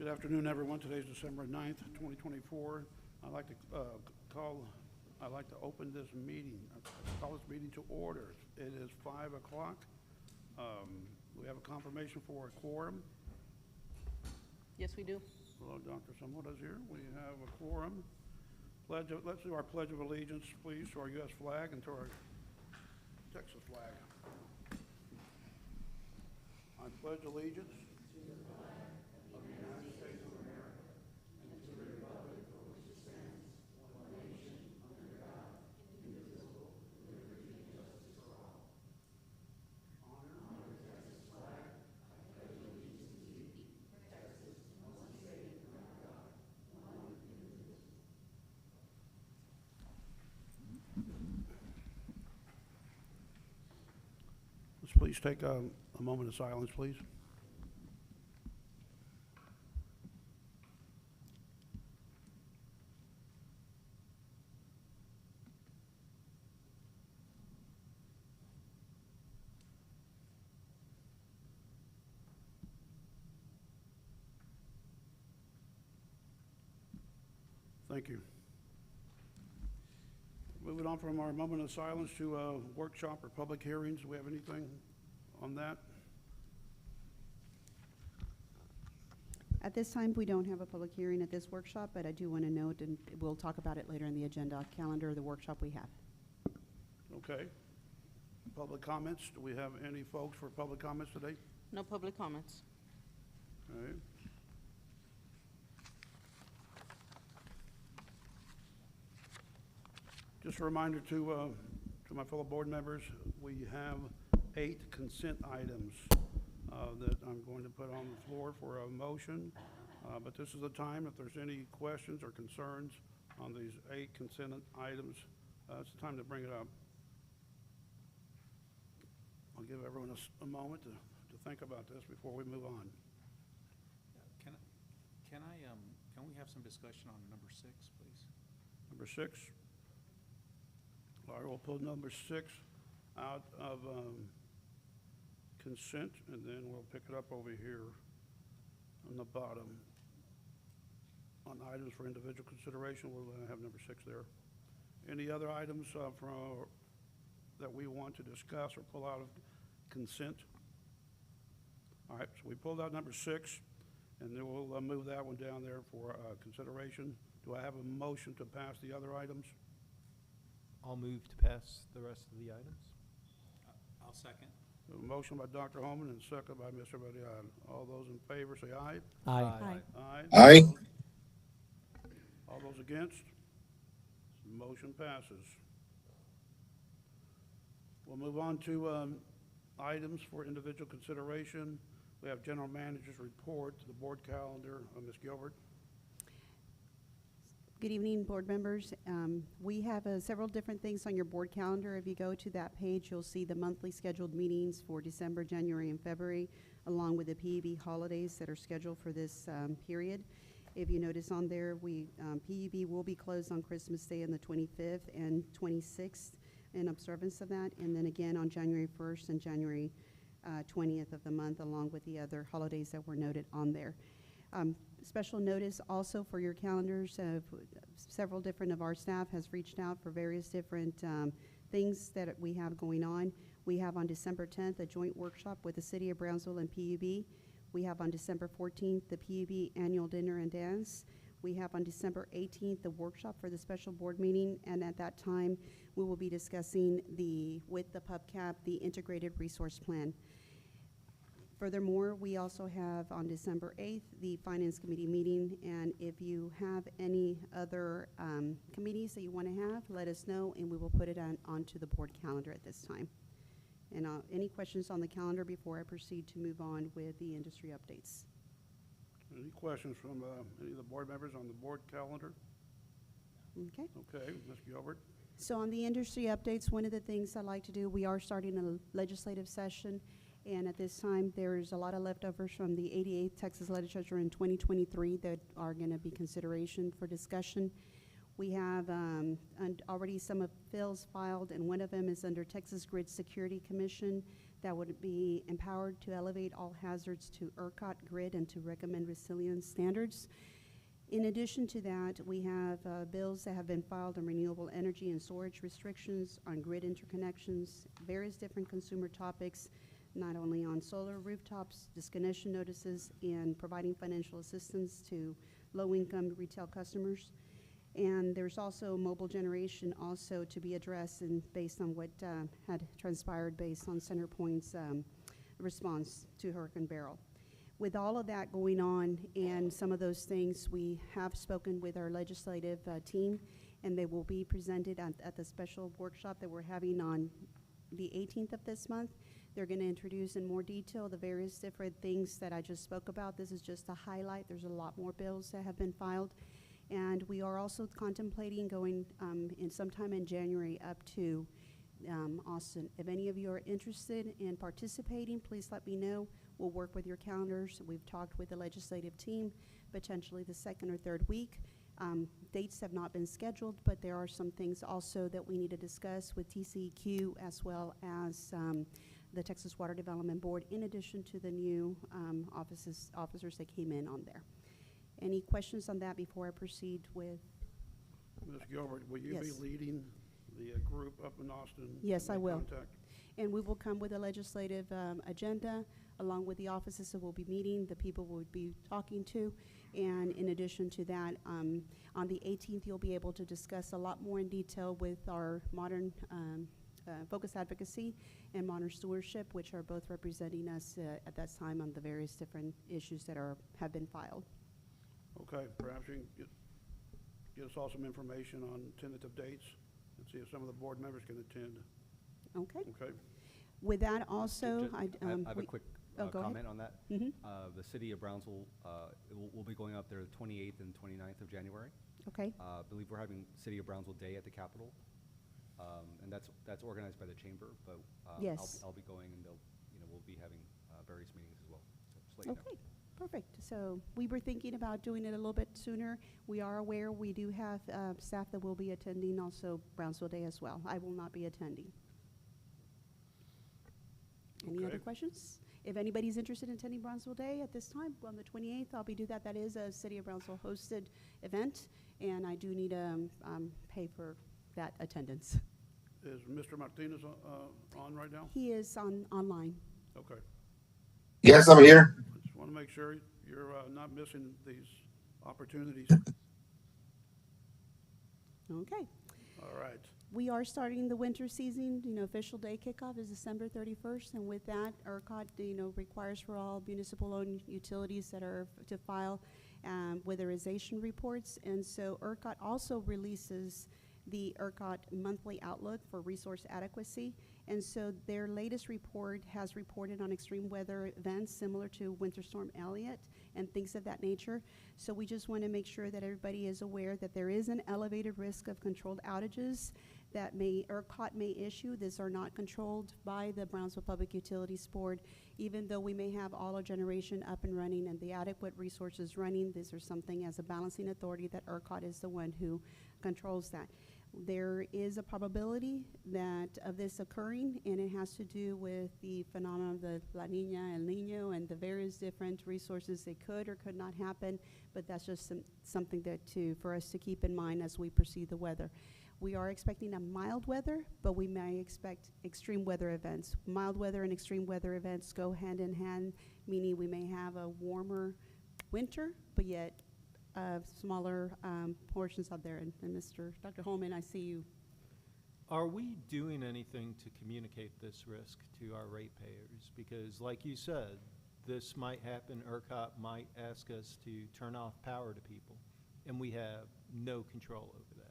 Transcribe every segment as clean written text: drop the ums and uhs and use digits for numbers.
Good afternoon, everyone. Today's December 9th, 2024. I'd like to open this meeting, call this meeting to order. It is 5 o'clock. We have a confirmation for a quorum. Yes, we do. Hello, Dr. Samoda's here. We have a quorum. Let's do our Pledge of Allegiance, please, to our U.S. flag and to our Texas flag. I pledge allegiance to the flag of the United States of America and to the republic for which it stands, one nation, under God, indivisible, with liberty and justice for all. Honor the Texas flag. I pledge allegiance to you, Texas, one state, under God, one indivisible. Let's please take a moment of silence, please. Thank you. Moving on from our moment of silence to workshop or public hearings. Do we have anything on that? At this time, we don't have a public hearing at this workshop, but I do want to note, and we'll talk about it later in the agenda calendar of the workshop we have. Okay. Public comments. Do we have any folks for public comments today? No public comments. Okay. Just a reminder to my fellow board members, we have 8 consent items that I'm going to put on the floor for a motion. But this is the time, if there's any questions or concerns on these 8 consent items, it's the time to bring it up. I'll give everyone a moment to think about this before we move on. Can we have some discussion on number 6, please? Number 6. All right, we'll pull number 6 out of consent, and then we'll pick it up over here on the bottom. On items for individual consideration, we'll have number 6 there. Any other items that we want to discuss or pull out of consent? All right, so we pulled out number 6, and then we'll move that one down there for consideration. Do I have a motion to pass the other items? I'll move to pass the rest of the items. I'll second. A motion by Dr. Holman and second by Mr. Badian. All those in favor say aye. Aye. Aye. Aye. All those against? Motion passes. We'll move on to items for individual consideration. We have General Manager's report to the board calendar. Ms. Gilbert. Good evening, board members. We have several different things on your board calendar. If you go to that page, you'll see the monthly scheduled meetings for December, January, and February, along with the PUB holidays that are scheduled for this period. If you notice on there, PUB will be closed on Christmas Day on the 25th and 26th in observance of that, and then again on January 1st and January 20th of the month, along with the other holidays that were noted on there. Special notice also for your calendars. Several different of our staff has reached out for various different things that we have going on. We have on December 10th a joint workshop with the City of Brownsville and PUB. We have on December 14th the PUB annual dinner and dance. We have on December 18th the workshop for the special board meeting, and at that time we will be discussing with the PubCap the integrated resource plan. Furthermore, we also have on December 8th the Finance Committee meeting, and if you have any other committees that you want to have, let us know, and we will put it onto the board calendar at this time. And any questions on the calendar before I proceed to move on with the industry updates? Any questions from any of the board members on the board calendar? Okay. Okay, Ms. Gilbert. So on the industry updates, one of the things I like to do, we are starting a legislative session. And at this time, there's a lot of leftovers from the 88th Texas Legislature in 2023 that are going to be consideration for discussion. We have already some of bills filed, and one of them is under Texas Grid Security Commission. that would be empowered to elevate all hazards to ERCOT grid and to recommend resilience standards. In addition to that, we have bills that have been filed on renewable energy and storage restrictions, on grid interconnections, various different consumer topics, not only on solar rooftops, disconnection notices, and providing financial assistance to low-income retail customers. And there's also mobile generation also to be addressed, and based on what had transpired based on CenterPoint's response to Hurricane Beryl. With all of that going on and some of those things, we have spoken with our legislative team, and they will be presented at the special workshop that we're having on the 18th of this month. They're going to introduce in more detail the various different things that I just spoke about. This is just a highlight. There's a lot more bills that have been filed. And we are also contemplating going in sometime in January up to Austin. If any of you are interested in participating, please let me know. We'll work with your calendars. We've talked with the legislative team, potentially the second or third week. Dates have not been scheduled, but there are some things also that we need to discuss with TCEQ as well as the Texas Water Development Board, in addition to the new officers that came in on there. Any questions on that before I proceed with? Ms. Gilbert, will you be Yes. leading the group up in Austin? to Yes, I make will. contact? And we will come with a legislative agenda, along with the offices that we'll be meeting, the people we'll be talking to. And in addition to that, on the 18th, you'll be able to discuss a lot more in detail with our modern Focus Advocacy and Modern Stewardship, which are both representing us at that time on the various different issues that have been filed. Okay, perhaps you can get us all some information on tentative dates and see if some of the board members can attend. Okay. Okay? With that also, I have a we- quick oh, go ahead. comment on that. Mhm. The city of Brownsville, will be going up there the 28th and 29th of January. Okay. I believe we're having City of Brownsville Day at the Capitol. And that's organized by the chamber, but Yes. I'll be going, and we'll be having various meetings as well. So just let you know. Okay, perfect. So we were thinking about doing it a little bit sooner. We are aware we do have staff that will be attending also Brownsville Day as well. I will not be attending. Any other Okay. questions? If anybody's interested in attending Brownsville Day at this time, on the 28th, I'll be doing that. That is a City of Brownsville hosted event, and I do need to pay for that attendance. Is Mr. Martinez on right now? He is online. Okay. Yes, I'm here. Just want to make sure you're not missing these opportunities. Okay. All right. We are starting the winter season. Official day kickoff is December 31st, and with that, ERCOT, requires for all municipal-owned utilities that are to file weatherization reports. And so ERCOT also releases the ERCOT monthly outlook for resource adequacy. And so their latest report has reported on extreme weather events similar to Winter Storm Elliott and things of that nature. So we just want to make sure that everybody is aware that there is an elevated risk of controlled outages that ERCOT may issue. These are not controlled by the Brownsville Public Utilities Board. Even though we may have all our generation up and running and the adequate resources running, these are something as a balancing authority that ERCOT is the one who controls that. There is a probability of this occurring, and it has to do with the phenomenon of the La Nina, El Nino, and the various different resources that could or could not happen, but that's just something for us to keep in mind as we proceed the weather. We are expecting a mild weather, but we may expect extreme weather events. Mild weather and extreme weather events go hand in hand, meaning we may have a warmer winter, but yet smaller portions out there. And Dr. Holman, I see you. Are we doing anything to communicate this risk to our ratepayers? Because like you said, this might happen. ERCOT might ask us to turn off power to people, and we have no control over that.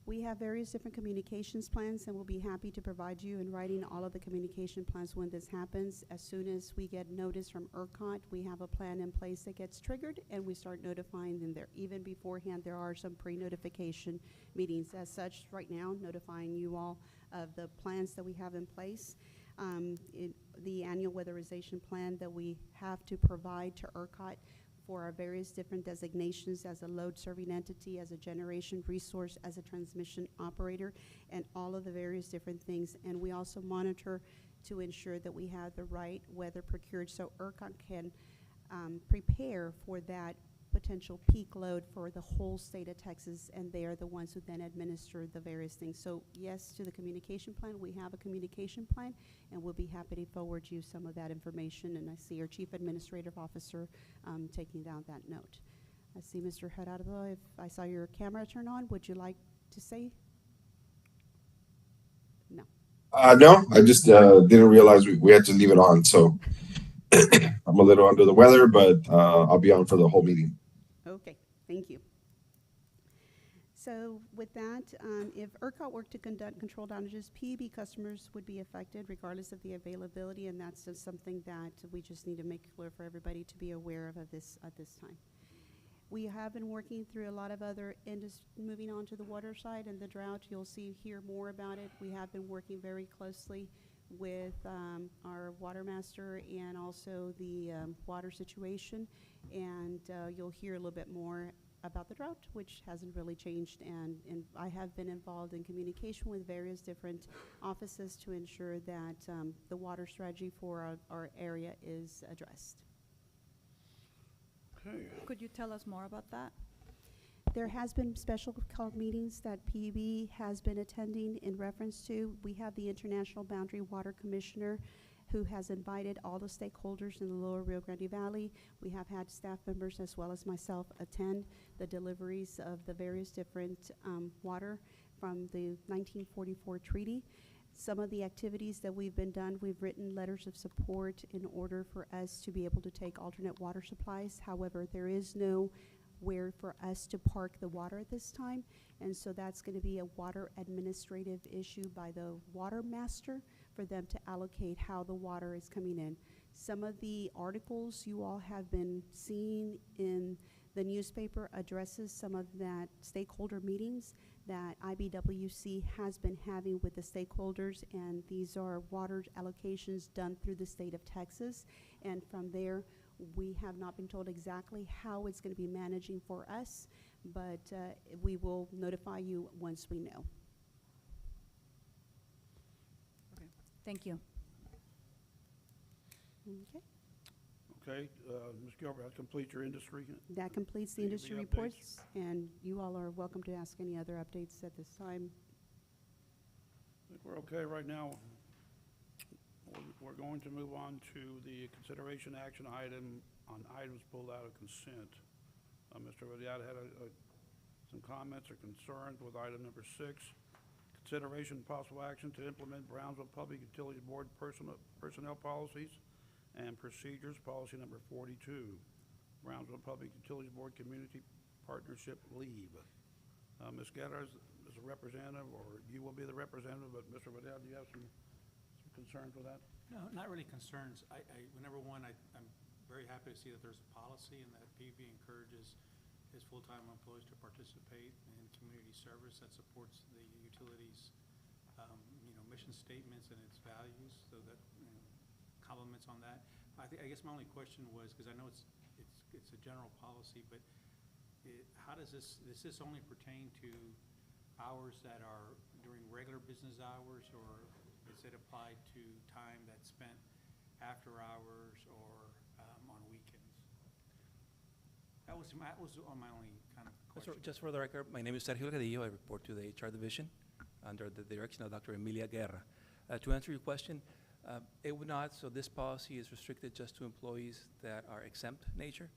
We have various different communications plans, and we'll be happy to provide you in writing all of the communication plans when this happens. As soon as we get notice from ERCOT, we have a plan in place that gets triggered, and we start notifying them there. Even beforehand, there are some pre-notification meetings. As such, right now, notifying you all of the plans that we have in place. The annual weatherization plan that we have to provide to ERCOT for our various different designations as a load-serving entity, as a generation resource, as a transmission operator, and all of the various different things. And we also monitor to ensure that we have the right weather procured so ERCOT can prepare for that potential peak load for the whole state of Texas, and they are the ones who then administer the various things. So yes, to the communication plan, we have a communication plan, and we'll be happy to forward you some of that information. And I see our Chief Administrative Officer taking down that note. I see Mr. Gerardo, if I saw your camera turn on, would you like to say? No. No, I just didn't realize we had to leave it on. So I'm a little under the weather, but I'll be on for the whole meeting. Okay, thank you. So with that, if ERCOT were to conduct control outages, PUB customers would be affected regardless of the availability, and that's just something that we just need to make clear for everybody to be aware of at this time. We have been working through a lot of other moving on to the water side and the drought. You'll hear more about it. We have been working very closely with our water master and also the water situation, and you'll hear a little bit more about the drought, which hasn't really changed, and I have been involved in communication with various different offices to ensure that the water strategy for our area is addressed. Okay. Could you tell us more about that? There has been special called meetings that PUB has been attending in reference to. We have the International Boundary Water Commissioner who has invited all the stakeholders in the lower Rio Grande Valley. We have had staff members as well as myself attend the deliveries of the various different water from the 1944 treaty. Some of the activities that we've written letters of support in order for us to be able to take alternate water supplies. However, there is no where for us to park the water at this time, and so that's going to be a water administrative issue by the water master for them to allocate how the water is coming in. Some of the articles you all have been seeing in the newspaper addresses some of that stakeholder meetings that IBWC has been having with the stakeholders, and these are water allocations done through the state of Texas, and from there we have not been told exactly how it's going to be managing for us, but we will notify you once we know. Okay. Thank you. Okay. Okay, Ms. Gilbert, that completes your industry. That completes the Any industry updates? reports, and you all are welcome to ask any other updates at this time. I think we're okay right now. We're going to move on to the consideration action item on items pulled out of consent. Mr. Vidal had some comments or concerns with item number 6. Consideration and possible action to implement Brownsville Public Utilities Board personnel policies and procedures, policy number 42. Brownsville Public Utilities Board Community Partnership Leave. Ms. Guerra is a representative, or you will be the representative, but Mr. Vidal, do you have some concerns with that? No, not really concerns. Number one, I'm very happy to see that there's a policy and that PUB encourages his full-time employees to participate in community service that supports the utilities, mission statements and its values, so that, compliments on that. I guess my only question was, because I know it's a general policy, but how does this only pertain to hours that are during regular business hours, or is it applied to time that's spent after hours or on weekends? That was on my only kind of question. Just for the record, my name is Sergio Cadillo. I report to the HR division under the direction of Dr. Emilia Guerra. To answer your question, it would not. So this policy is restricted just to employees that are exempt nature.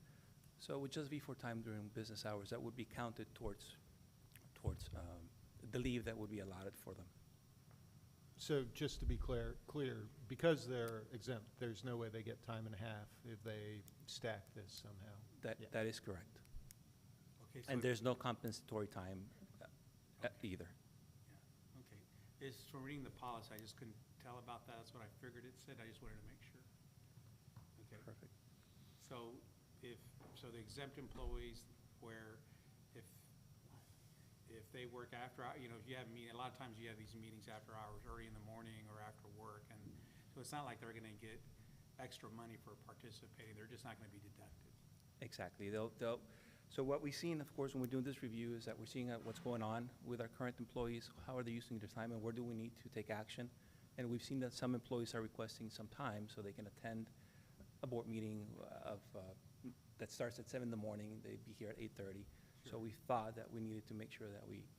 So it would just be for time during business hours that would be counted towards the leave that would be allotted for them. So just to be clear, because they're exempt, there's no way they get time and a half if they stack this somehow. That is correct. Okay, so And there's no compensatory time either. yeah, okay. It's from reading the policy, I just couldn't tell about that. That's what I figured it said. I just wanted to make sure. Okay. Perfect. So the exempt employees, where if they work after, if you have a lot of times you have these meetings after hours, early in the morning or after work, and so it's not like they're going to get extra money for participating. They're just not going to be deducted. Exactly. So what we've seen, of course, when we're doing this review is that we're seeing what's going on with our current employees, how are they using their time, and where do we need to take action And we've seen that some employees are requesting some time so they can attend a board meeting that starts at 7 in the morning, they'd be here at 8:30. So we thought that we needed to make sure that we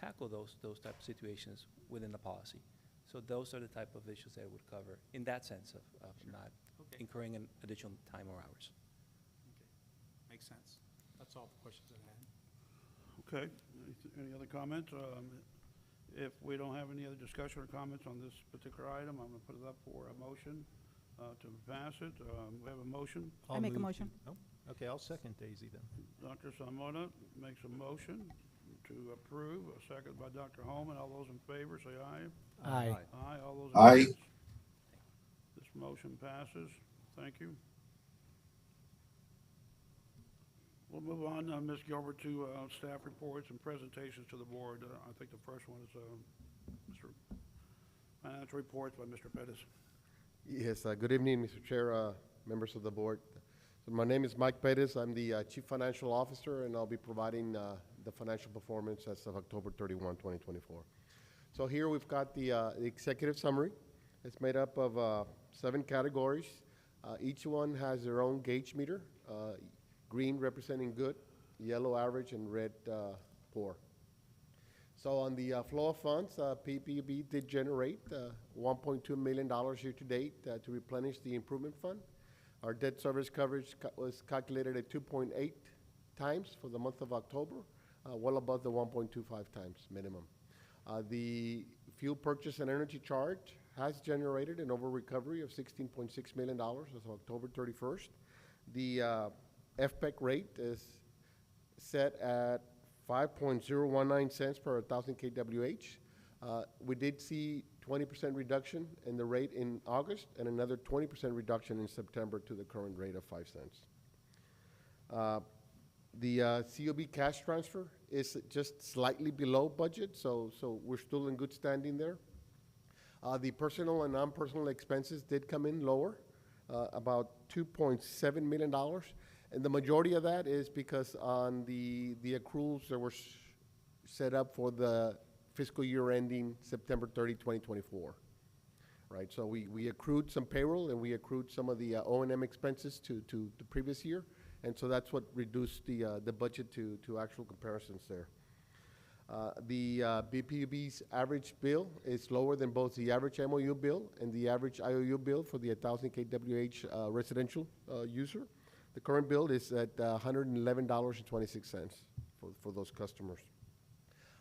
tackle those type of situations within the policy. So those are the type of issues that it would cover, in that sense of not Okay. incurring an additional time or hours. Okay, makes sense. That's all the questions I had. Okay, any other comments? If we don't have any other discussion or comments on this particular item, I'm gonna put it up for a motion to pass it. We have a motion. I make a move motion. to- Oh, okay, I'll second Daisy then. Dr. Salmona makes a motion to approve, a second by Dr. Holman. All those in favor, say aye. Aye. Aye, all those Aye. against? This motion passes. Thank you. We'll move on, Ms. Gilbert, to staff reports and presentations to the board. I think the first one is Mr. Financial Reports by Mr. Pettis. Yes, good evening, Mr. Chair, members of the board. So my name is Mike Pettis. I'm the Chief Financial Officer, and I'll be providing the financial performance as of October 31, 2024. So here we've got the executive summary. It's made up of 7 categories. Each one has their own gauge meter, green representing good, yellow average, and red poor. So on the flow of funds, PPB did generate $1.2 million year to date to replenish the improvement fund. Our debt service coverage was calculated at 2.8 times for the month of October, well above the 1.25 times minimum. The fuel purchase and energy charge has generated an over recovery of $16.6 million as of October 31st. The FPEC rate is set at 5.019 cents per 1,000 kWh. We did see 20% reduction in the rate in August and another 20% reduction in September to the current rate of 5 cents. The COB cash transfer is just slightly below budget, so we're still in good standing there. The personal and non-personal expenses did come in lower, about $2.7 million. And the majority of that is because on the accruals that were set up for the fiscal year ending September 30, 2024. Right, so we accrued some payroll and we accrued some of the O&M expenses to the previous year. And so that's what reduced the budget to actual comparisons there. The BPUB's average bill is lower than both the average MOU bill and the average IOU bill for the 1,000 kWh residential user. The current bill is at $111.26 for those customers.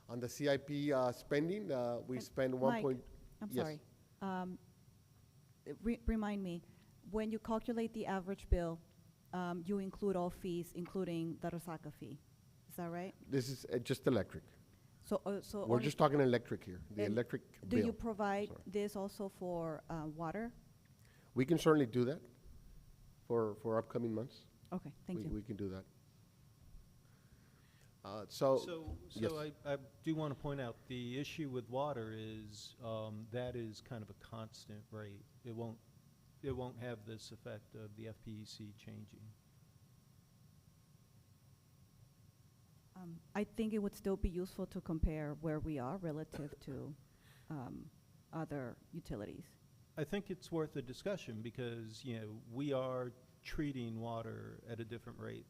On the CIP spending, we spend Mike, I'm I'm sorry. Remind me, when you calculate the average bill, you include all fees, including the Resaca fee. Is that right? This is just electric. So We're only- just talking electric here, the And electric do bill. you provide Sorry. this also for water? We can certainly do that for upcoming months. Okay, thank you. We can do that. So, yes. So I do want to point out, the issue with water is, that is kind of a constant rate. It won't have this effect of the FPEC changing. I think it would still be useful to compare where we are relative to other utilities. I think it's worth a discussion because, we are treating water at a different rate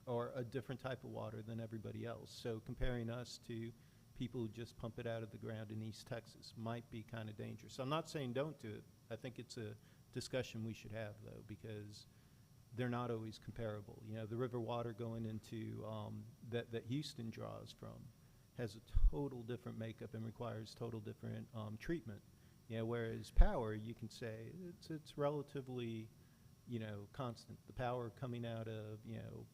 or a different type of water than everybody else. So comparing us to people who just pump it out of the ground in East Texas might be kind of dangerous. I'm not saying don't do it. I think it's a discussion we should have, though, because they're not always comparable. The river water going into that Houston draws from has a total different makeup and requires total different treatment. Whereas power, you can say it's relatively constant. The power coming out of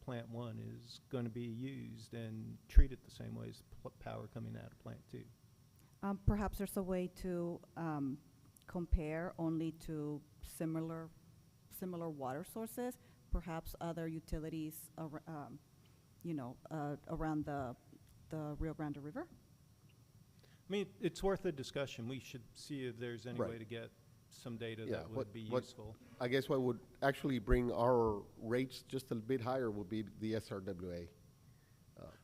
plant 1 is going to be used and treated the same way as power coming out of plant 2. Perhaps there's a way to compare only to similar water sources, perhaps other utilities, around the Rio Grande River? I mean, it's worth a discussion. We should see if there's any Right. way to get some data Yeah, that would be useful. I guess what would actually bring our rates just a bit higher would be the SRWA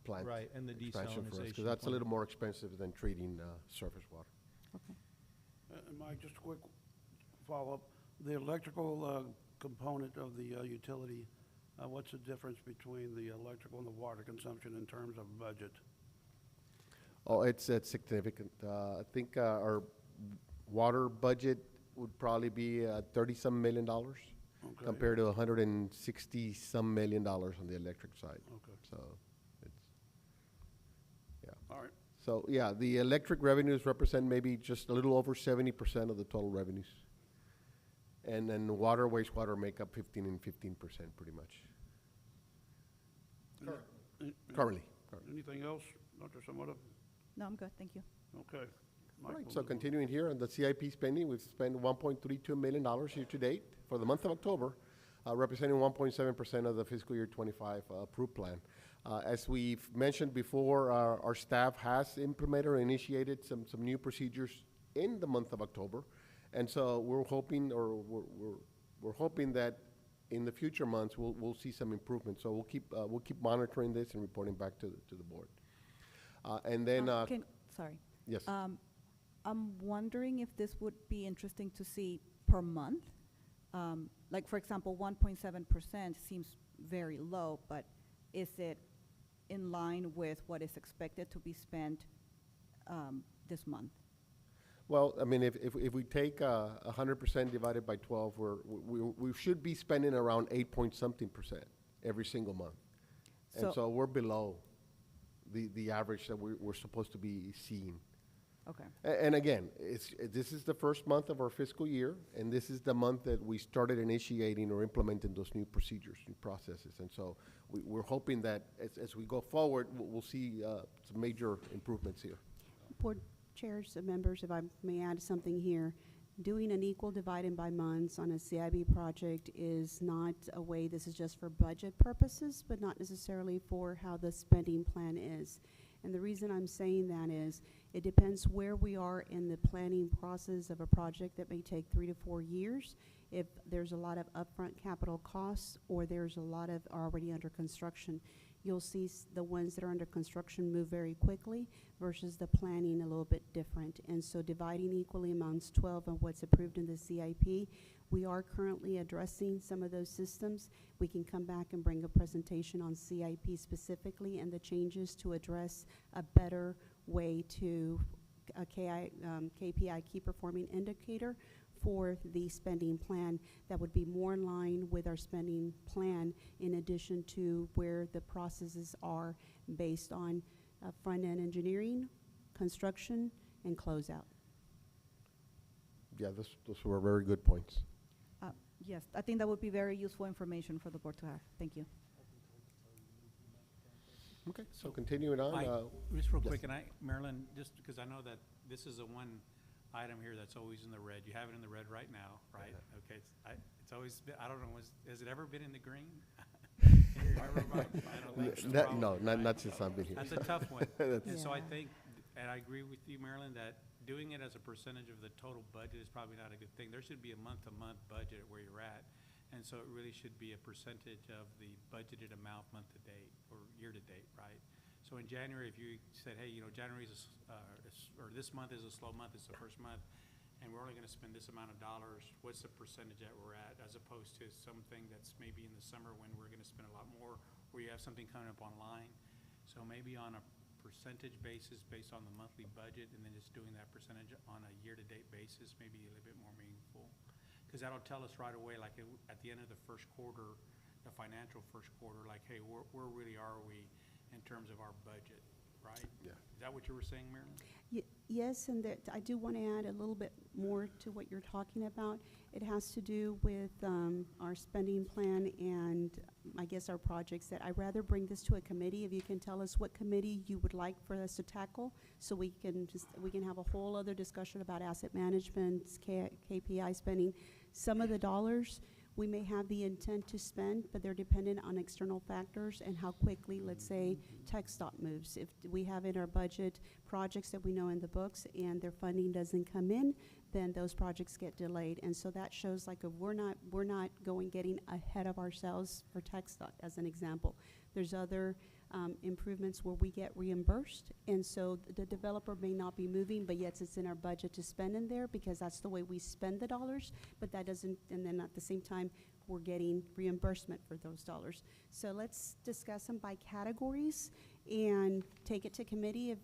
plant. Right, and the expansion for us, desalinization because that's a plant. little more expensive than treating surface water. Okay. And Mike, just a quick follow-up. The electrical component of the utility, what's the difference between the electrical and the water consumption in terms of budget? Oh, it's significant. I think our water budget would probably be $30-some million Okay. compared to $160-some million on the electric side. Okay, So it's, yeah. all right. So, yeah, the electric revenues represent maybe just a little over 70% of the total revenues. And then water, wastewater make up 15 and 15% pretty much. Currently. Anything else, Dr. Samoda? No, I'm good, thank you. Okay. All Mike, right, we'll so move on. continuing here on the CIP spending, we've spent $1.32 million year to date for the month of October, representing 1.7% of the fiscal year 25 approved plan. As we've mentioned before, our staff has implemented or initiated some new procedures in the month of October. And so we're hoping, or we're hoping that in the future months, we'll see some improvement. So we'll keep monitoring this and reporting back to the board. And then, Sorry. yes. I'm wondering if this would be interesting to see per month. Like, for example, 1.7% seems very low, but is it in line with what is expected to be spent this month? Well, I mean, if we take 100% divided by 12, we should be spending around 8-point-something% every single month. And so we're below the average that we're supposed to be seeing. Okay. And again, this is the first month of our fiscal year, and this is the month that we started initiating or implementing those new procedures, new processes. And so we're hoping that as we go forward, we'll see some major improvements here. Board chairs and members, if I may add something here, doing an equal dividing by months on a CIB project is not a way, this is just for budget purposes, but not necessarily for how the spending plan is. And the reason I'm saying that is, it depends where we are in the planning process of a project that may take 3 to 4 years. If there's a lot of upfront capital costs or there's a lot of already under construction, you'll see the ones that are under construction move very quickly versus the planning a little bit different. And so dividing equally amongst 12 of what's approved in the CIP, we are currently addressing some of those systems. We can come back and bring a presentation on CIP specifically and the changes to address a better way to a KPI, key performing indicator, for the spending plan that would be more in line with our spending plan, in addition to where the processes are based on front-end engineering, construction, and closeout. Yeah, those were very good points. Yes, I think that would be very useful information for the board to have. Thank you. Okay, so continuing on. Just real yes. quick, Marilyn, just because I know that this is the one item here that's always in the red. You have it in the red right now, right? Okay, it's always been, I don't know, has it ever been in the green? No, not since I've been here. That's a tough one. And so I Yeah. think, and I agree with you, Marilyn, that doing it as a percentage of the total budget is probably not a good thing. There should be a month-to-month budget where you're at. And so it really should be a percentage of the budgeted amount month-to-date or year-to-date, right? So in January, if you said, hey, January is, or this month is a slow month, it's the first month, and we're only gonna spend this amount of dollars, what's the percentage that we're at, as opposed to something that's maybe in the summer when we're gonna spend a lot more, where you have something coming up online. So maybe on a percentage basis based on the monthly budget, and then just doing that percentage on a year-to-date basis, maybe a little bit more meaningful. Because that'll tell us right away, like at the end of the first quarter, the financial first quarter, like, hey, where really are we in terms of our budget, right? Yeah. Is that what you were saying, Marilyn? Yes, and that I do want to add a little bit more to what you're talking about. It has to do with our spending plan and I guess our projects that I'd rather bring this to a committee. If you can tell us what committee you would like for us to tackle, so we can have a whole other discussion about asset management, KPI spending. Some of the dollars we may have the intent to spend, but they're dependent on external factors and how quickly, let's say, TxDOT moves. If we have in our budget projects that we know in the books and their funding doesn't come in, then those projects get delayed. And so that shows like if we're not getting ahead of ourselves for TxDOT as an example. There's other improvements where we get reimbursed, and so the developer may not be moving, but yet it's in our budget to spend in there because that's the way we spend the dollars, but that doesn't, and then at the same time, we're getting reimbursement for those dollars. So let's discuss them by categories and take it to committee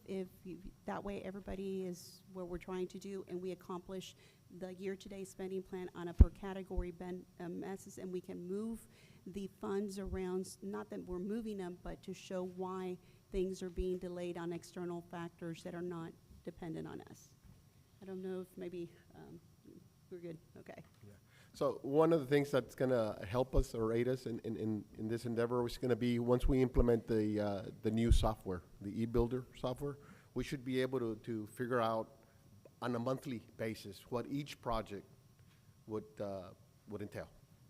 that way everybody is what we're trying to do, and we accomplish the year-to-date spending plan on a per category basis, and we can move the funds around, not that we're moving them, but to show why things are being delayed on external factors that are not dependent on us. I don't know if maybe we're good. Okay. So one of the things that's going to help us or aid us in this endeavor is going to be once we implement the new software, the eBuilder software, we should be able to figure out on a monthly basis what each project would entail,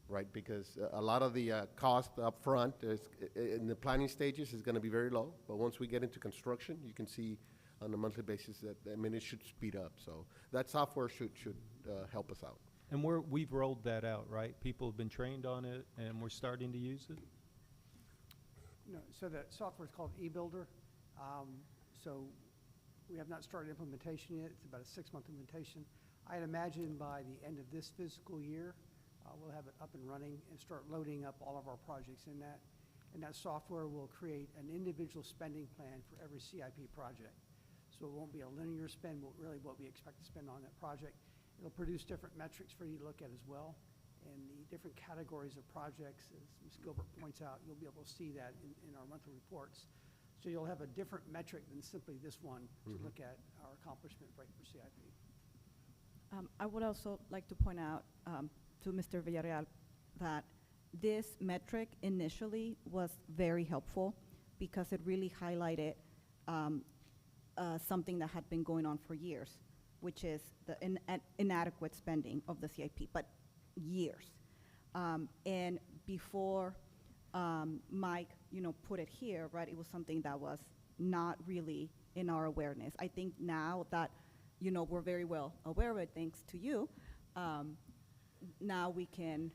right? Because a lot of the cost up front is, in the planning stages is going to be very low, but once we get into construction, you can see on a monthly basis that, I mean, it should speed up. So that software should help us out. And we've rolled that out, right? People have been trained on it, and we're starting to use it? No, so the software is called eBuilder. So we have not started implementation yet. It's about a 6-month implementation. I'd imagine by the end of this fiscal year, we'll have it up and running and start loading up all of our projects in that. And that software will create an individual spending plan for every CIP project. So it won't be a linear spend, but really what we expect to spend on that project. It'll produce different metrics for you to look at as well. And the different categories of projects, as Ms. Gilbert points out, you'll be able to see that in our monthly reports. So you'll have a different metric than simply this one to look at our accomplishment rate for CIP. I would also like to point out to Mr. Villarreal that this metric initially was very helpful because it really highlighted something that had been going on for years, which is the inadequate spending of the CIP, but years. And before Mike, put it here, right, it was something that was not really in our awareness. I think now that, we're very well aware of it, thanks to you, now we can,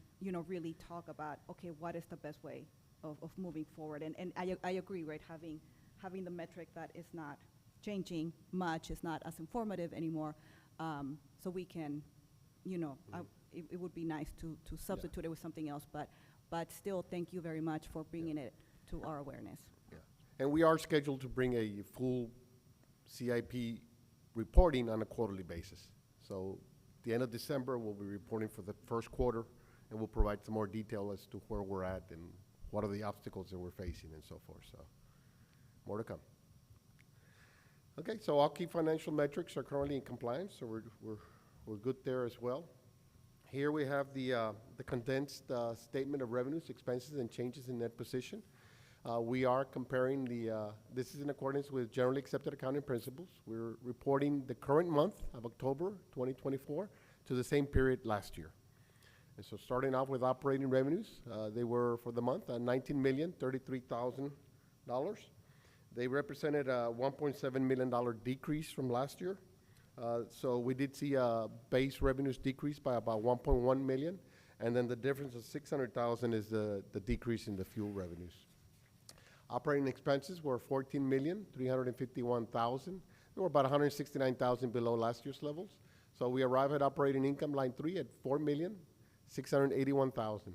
really talk about, okay, what is the best way of moving forward? And I agree, right, having the metric that is not changing much, is not as informative anymore, so we can, it would be nice to substitute it with something else, but still, thank you very much for bringing it to our awareness. Yeah. And we are scheduled to bring a full CIP reporting on a quarterly basis. So at the end of December, we'll be reporting for the first quarter, and we'll provide some more detail as to where we're at and what are the obstacles that we're facing and so forth. So more to come. Okay, so all key financial metrics are currently in compliance, so we're good there as well. Here we have the condensed statement of revenues, expenses, and changes in net position. We are comparing this is in accordance with generally accepted accounting principles. We're reporting the current month of October 2024 to the same period last year. And so starting off with operating revenues, they were for the month $19,033,000. They represented a $1.7 million decrease from last year. So we did see base revenues decrease by about 1.1 million, and then the difference of 600,000 is the decrease in the fuel revenues. Operating expenses were 14,351,000. They were about 169,000 below last year's levels. So we arrive at operating income line 3 at 4,681,000.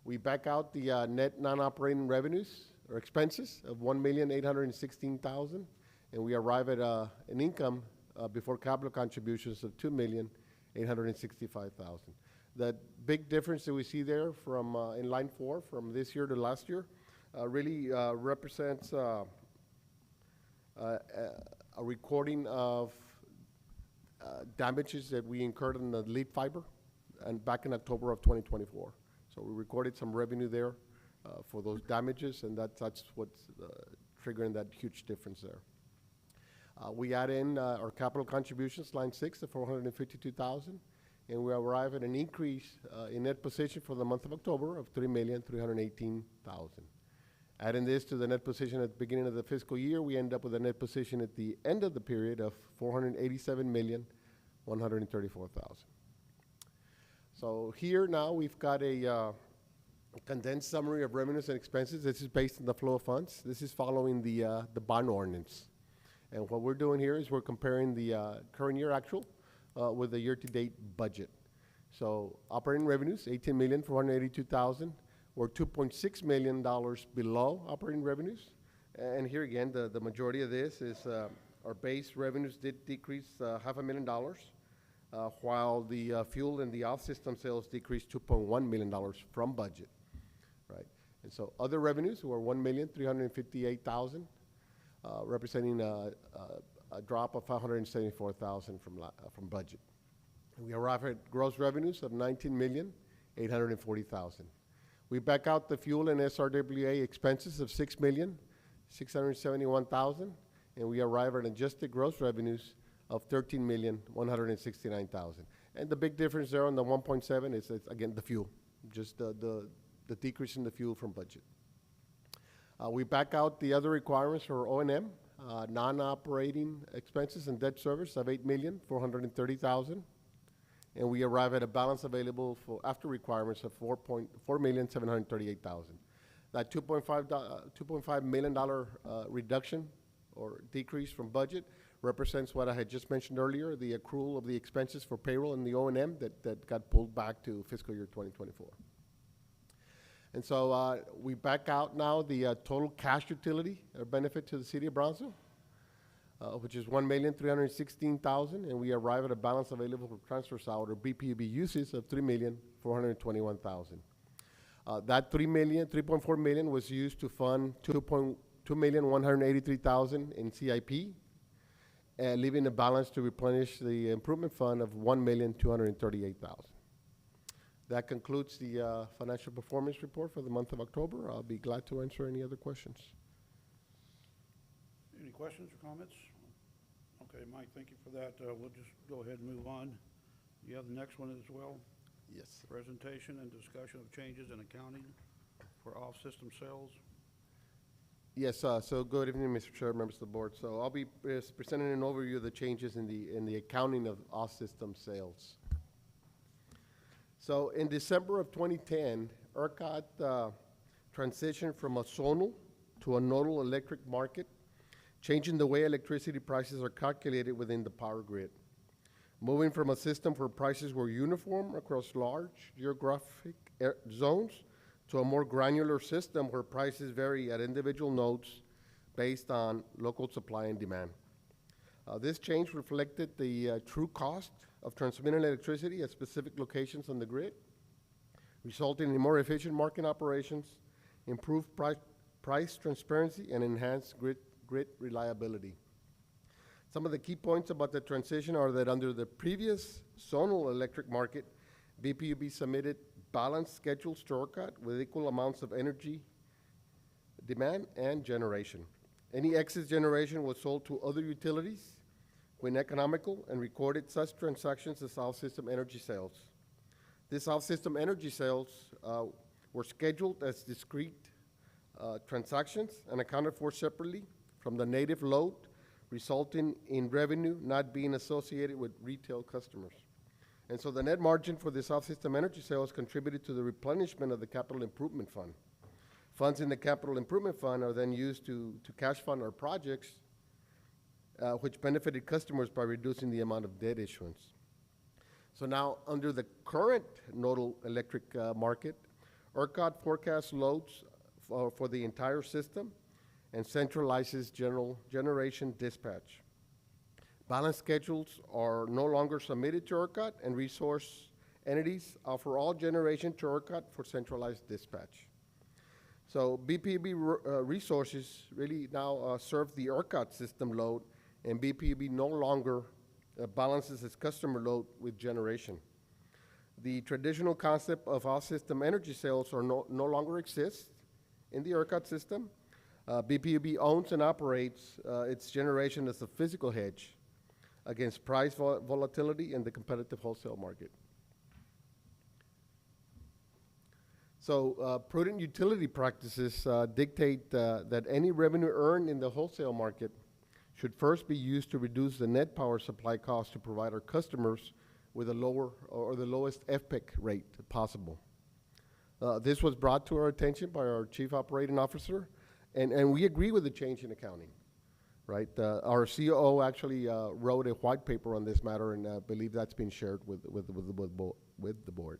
We back out the net non-operating revenues or expenses of 1,816,000, and we arrive at an income before capital contributions of 2,865,000. The big difference that we see there from in line 4 from this year to last year really represents a recording of damages that we incurred in the lead fiber and back in October of 2024. So we recorded some revenue there for those damages, and that's what's triggering that huge difference there. We add in our capital contributions, line 6, at 452,000, and we arrive at an increase in net position for the month of October of 3,318,000. Adding this to the net position at the beginning of the fiscal year, we end up with a net position at the end of the period of $134,000. So here now we've got a condensed summary of revenues and expenses. This is based on the flow of funds. This is following the bond ordinance. And what we're doing here is we're comparing the current year actual with the year-to-date budget. So operating revenues, $18,482,000. We're $2.6 million below operating revenues. And here again, the majority of this is our base revenues did decrease $500,000, while the fuel and the off-system sales decreased $2.1 million from budget, right? And so other revenues were $1,358,000, representing a drop of $574,000 from budget. We arrive at gross revenues of $19,840,000. We back out the fuel and SRWA expenses of $6,671,000, and we arrive at adjusted gross revenues of $13,169,000. And the big difference there on the 1.7 is again the fuel, just the decrease in the fuel from budget. We back out the other requirements for O&M, non-operating expenses and debt service of $8,430,000, and we arrive at a balance available for after requirements of $4,738,000. That $2.5 million reduction or decrease from budget represents what I had just mentioned earlier, the accrual of the expenses for payroll and the O&M that got pulled back to fiscal year 2024. And so we back out now the total cash utility or benefit to the city of Brownsville, which is $1,316,000, and we arrive at a balance available for transfers out or BPUB uses of $3,421,000. That $3.4 million was used to fund $2,183,000 in CIP, leaving a balance to replenish the improvement fund of $1,238,000. That concludes the financial performance report for the month of October. I'll be glad to answer any other questions. Any questions or comments? Okay, Mike, thank you for that. We'll just go ahead and move on. You have the next one as well? Yes. Presentation and discussion of changes in accounting for off-system sales. Yes, so good evening, Mr. Chair, members of the board. So I'll be presenting an overview of the changes in the accounting of off-system sales. So in December of 2010, ERCOT transitioned from a zonal to a nodal electric market, changing the way electricity prices are calculated within the power grid. Moving from a system where prices were uniform across large geographic zones to a more granular system where prices vary at individual nodes based on local supply and demand. This change reflected the true cost of transmitting electricity at specific locations on the grid, resulting in more efficient market operations, improved price transparency, and enhanced grid reliability. Some of the key points about the transition are that under the previous zonal electric market, BPUB submitted balanced schedules to ERCOT with equal amounts of energy demand and generation. Any excess generation was sold to other utilities when economical and recorded such transactions as off-system energy sales. These off-system energy sales were scheduled as discrete transactions and accounted for separately from the native load, resulting in revenue not being associated with retail customers. And so the net margin for this off-system energy sales contributed to the replenishment of the capital improvement fund. Funds in the capital improvement fund are then used to cash fund our projects, which benefited customers by reducing the amount of debt issuance. So now, under the current nodal electric market, ERCOT forecasts loads for the entire system and centralizes generation dispatch. Balance schedules are no longer submitted to ERCOT, and resource entities offer all generation to ERCOT for centralized dispatch. So BPUB resources really now serve the ERCOT system load, and BPUB no longer balances its customer load with generation. The traditional concept of off-system energy sales no longer exists in the ERCOT system. BPUB owns and operates its generation as a physical hedge against price volatility in the competitive wholesale market. So prudent utility practices dictate that any revenue earned in the wholesale market should first be used to reduce the net power supply cost to provide our customers with a lower or the lowest FPEC rate possible. This was brought to our attention by our Chief Operating Officer, and we agree with the change in accounting, right? Our COO actually wrote a white paper on this matter, and I believe that's been shared with the board.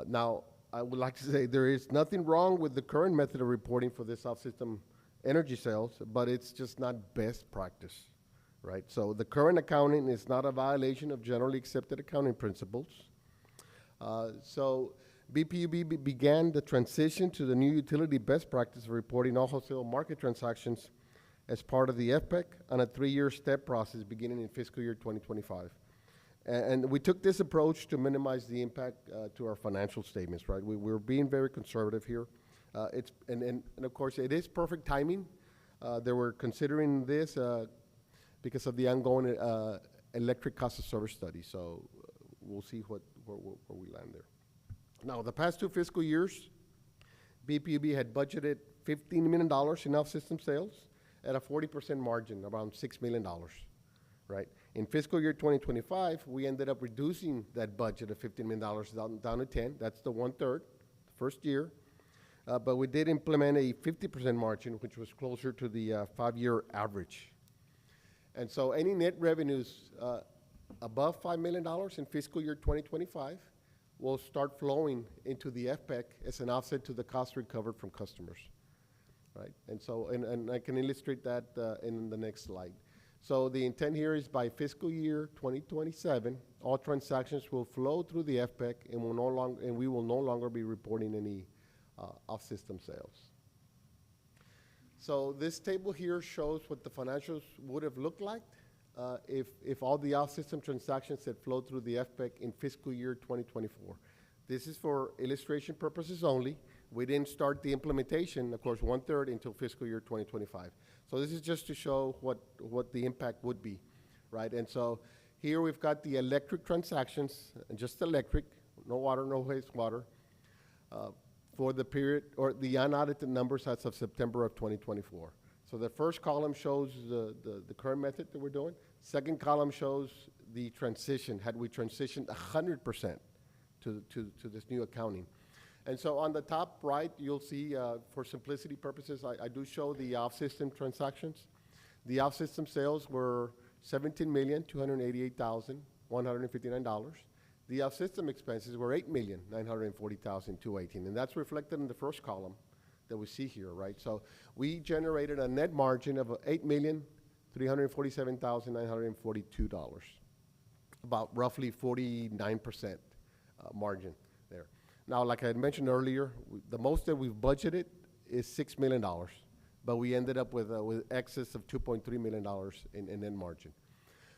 Now, I would like to say there is nothing wrong with the current method of reporting for this off-system energy sales, but it's just not best practice, right? So the current accounting is not a violation of generally accepted accounting principles. So BPUB began the transition to the new utility best practice of reporting all wholesale market transactions as part of the FPEC on a 3-year step process beginning in fiscal year 2025. And we took this approach to minimize the impact to our financial statements, right? We're being very conservative here. And of course, it is perfect timing. They were considering this because of the ongoing electric cost of service study. So we'll see where we land there. Now, the past 2 fiscal years, BPUB had budgeted $15 million in off-system sales at a 40% margin, around $6 million, right? In fiscal year 2025, we ended up reducing that budget of $15 million down to 10. That's the 1/3, first year. But we did implement a 50% margin, which was closer to the 5-year average. And so any net revenues above $5 million in fiscal year 2025 will start flowing into the FPEC as an offset to the cost recovered from customers, right? And so, and I can illustrate that in the next slide. So the intent here is by fiscal year 2027, all transactions will flow through the FPEC and we will no longer be reporting any off-system sales. So this table here shows what the financials would have looked like if all the off-system transactions had flowed through the FPEC in fiscal year 2024. This is for illustration purposes only. We didn't start the implementation, of course, 1/3 until fiscal year 2025. So this is just to show what the impact would be, right? And so here we've got the electric transactions, just electric, no water, no wastewater, for the period, or the unaudited numbers as of September of 2024. So the first column shows the current method that we're doing. Second column shows the transition, had we transitioned 100% to this new accounting. And so on the top right, you'll see, for simplicity purposes, I do show the off-system transactions. The off-system sales were $17,288,159. The off-system expenses were $8,940,218, and that's reflected in the first column that we see here, right? So we generated a net margin of $8,347,942, about roughly 49% margin there. Now, like I had mentioned earlier, the most that we've budgeted is $6 million, but we ended up with excess of $2.3 million in net margin.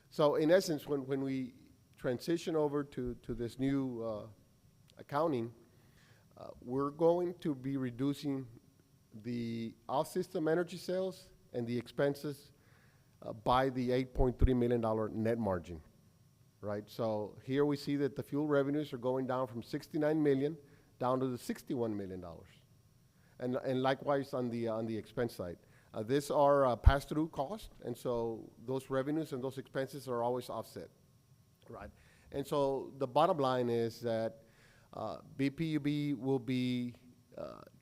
So in essence, when we transition over to this new accounting, we're going to be reducing the off-system energy sales and the expenses by the $8.3 million net margin, right? So here we see that the fuel revenues are going down from $69 million down to the $61 million. And likewise on the expense side. These are pass-through costs, and so those revenues and those expenses are always offset, right? And so the bottom line is that BPUB will be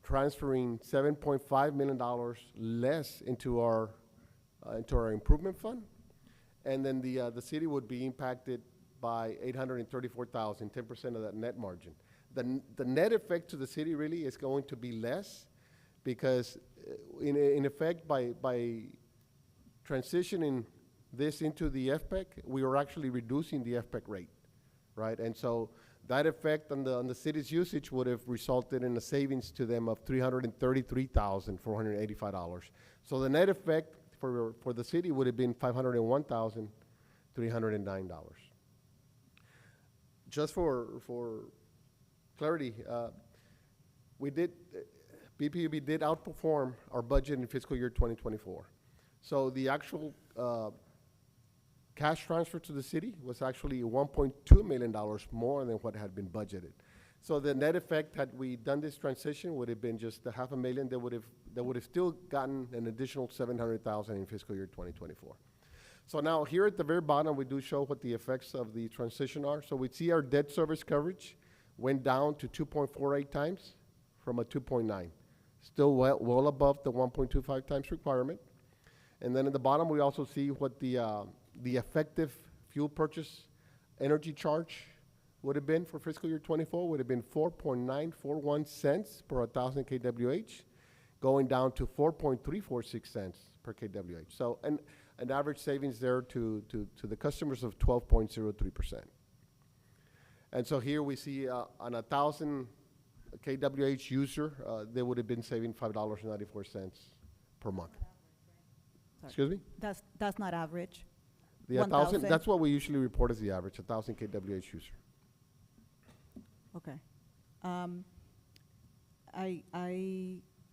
transferring $7.5 million less into our improvement fund, and then the city would be impacted by $834,000, 10% of that net margin. The net effect to the city really is going to be less because in effect by transitioning this into the FPEC, we are actually reducing the FPEC rate, right? And so that effect on the city's usage would have resulted in a savings to them of $333,485. So the net effect for the city would have been $501,309. Just for clarity, BPUB did outperform our budget in fiscal year 2024. So the actual cash transfer to the city was actually $1.2 million more than what had been budgeted. So the net effect, had we done this transition, would have been just the $500,000. They would have still gotten an additional $700,000 in fiscal year 2024. So now here at the very bottom, we do show what the effects of the transition are. So we see our debt service coverage went down to 2.48 times from a 2.9. Still well above the 1.25 times requirement. And then at the bottom, we also see what the effective fuel purchase energy charge would have been for fiscal year 24, would have been 4.941 cents per 1,000 kWh, going down to 4.346 cents per kWh. So an average savings there to the customers of 12.03%. And so here we see on 1,000 kWh user, they would have been saving $5.94 per month. Sorry. Excuse me? That's not average. The 1,000, that's what we usually report as the average, 1,000 kWh user. Okay.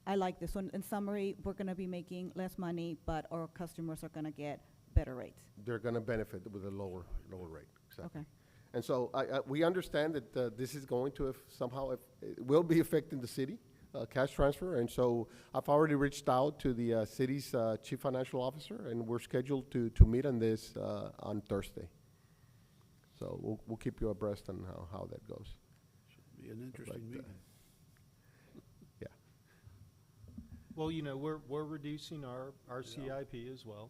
I like this one. In summary, we're going to be making less money, but our customers are going to get better rates. They're going to benefit with a lower rate. Exactly. Okay. And so we understand that this is going to somehow, it will be affecting the city, cash transfer. And so I've already reached out to the city's chief financial officer, and we're scheduled to meet on this on Thursday. So we'll keep you abreast on how that goes. Be an interesting meeting. Yeah. Well, you know, we're reducing our CIP as well.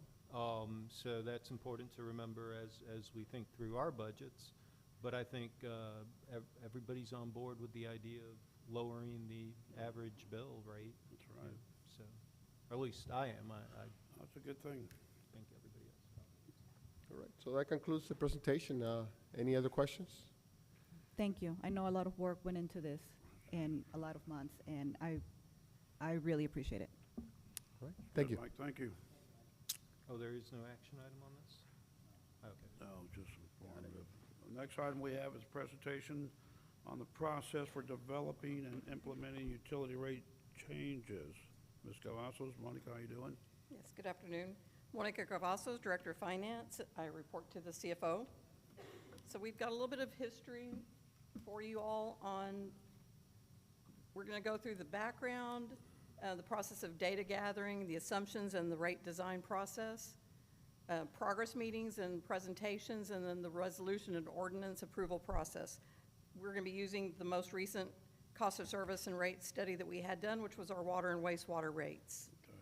So that's important to remember as we think through our budgets. But I think everybody's on board with the idea of lowering the average bill rate. That's right. So, or at least I am. I That's a good thing. think everybody else. All right. So that concludes the presentation. Any other questions? Thank you. I know a lot of work went into this in a lot of months, and I really appreciate it. All right. Thank Good, you. Mike, thank you. Oh, there is no action item on this? Okay. No, just informative. The next item we have is a presentation on the process for developing and implementing utility rate changes. Ms. Cavazos, Monica, how you doing? Yes, good afternoon. Monica Cavazos, Director of Finance. I report to the CFO. So we've got a little bit of history for you all on, we're going to go through the background, the process of data gathering, the assumptions and the rate design process, progress meetings and presentations, and then the resolution and ordinance approval process. We're going to be using the most recent cost of service and rate study that we had done, which was our water and wastewater rates. Okay.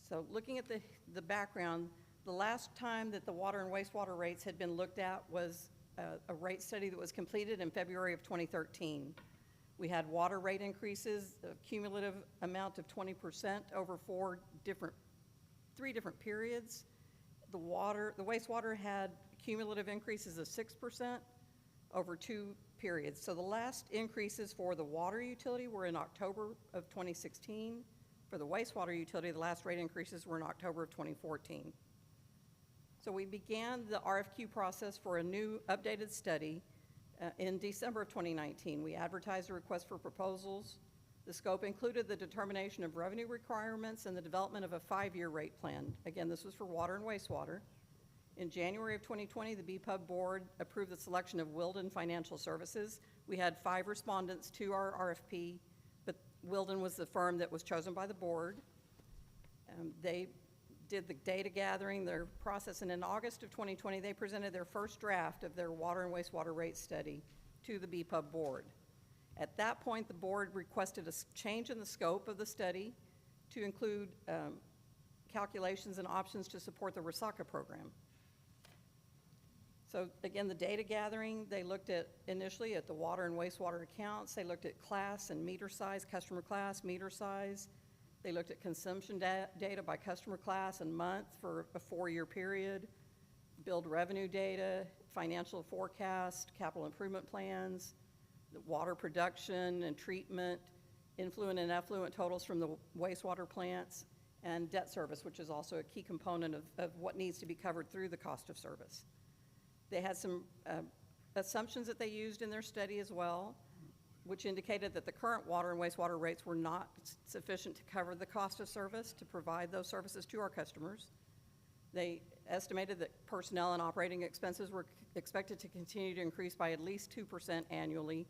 So looking at the background, the last time that the water and wastewater rates had been looked at was a rate study that was completed in February of 2013. We had water rate increases, a cumulative amount of 20% over three different periods. The wastewater had cumulative increases of 6% over 2 periods. So the last increases for the water utility were in October of 2016. For the wastewater utility, the last rate increases were in October of 2014. So we began the RFQ process for a new updated study in December of 2019. We advertised a request for proposals. The scope included the determination of revenue requirements and the development of a 5-year rate plan. Again, this was for water and wastewater. In January of 2020, the BPUB board approved the selection of Wilden Financial Services. We had 5 respondents to our RFP, but Wilden was the firm that was chosen by the board. They did the data gathering, their process, and in August of 2020, they presented their first draft of their water and wastewater rate study to the BPUB board. At that point, the board requested a change in the scope of the study to include calculations and options to support the RESACA program. So again, the data gathering, they looked at initially at the water and wastewater accounts. They looked at class and meter size, customer class, meter size. They looked at consumption data by customer class and month for a 4-year period, billed revenue data, financial forecast, capital improvement plans, the water production and treatment, influent and effluent totals from the wastewater plants, and debt service, which is also a key component of what needs to be covered through the cost of service. They had some assumptions that they used in their study as well, which indicated that the current water and wastewater rates were not sufficient to cover the cost of service to provide those services to our customers. They estimated that personnel and operating expenses were expected to continue to increase by at least 2% annually,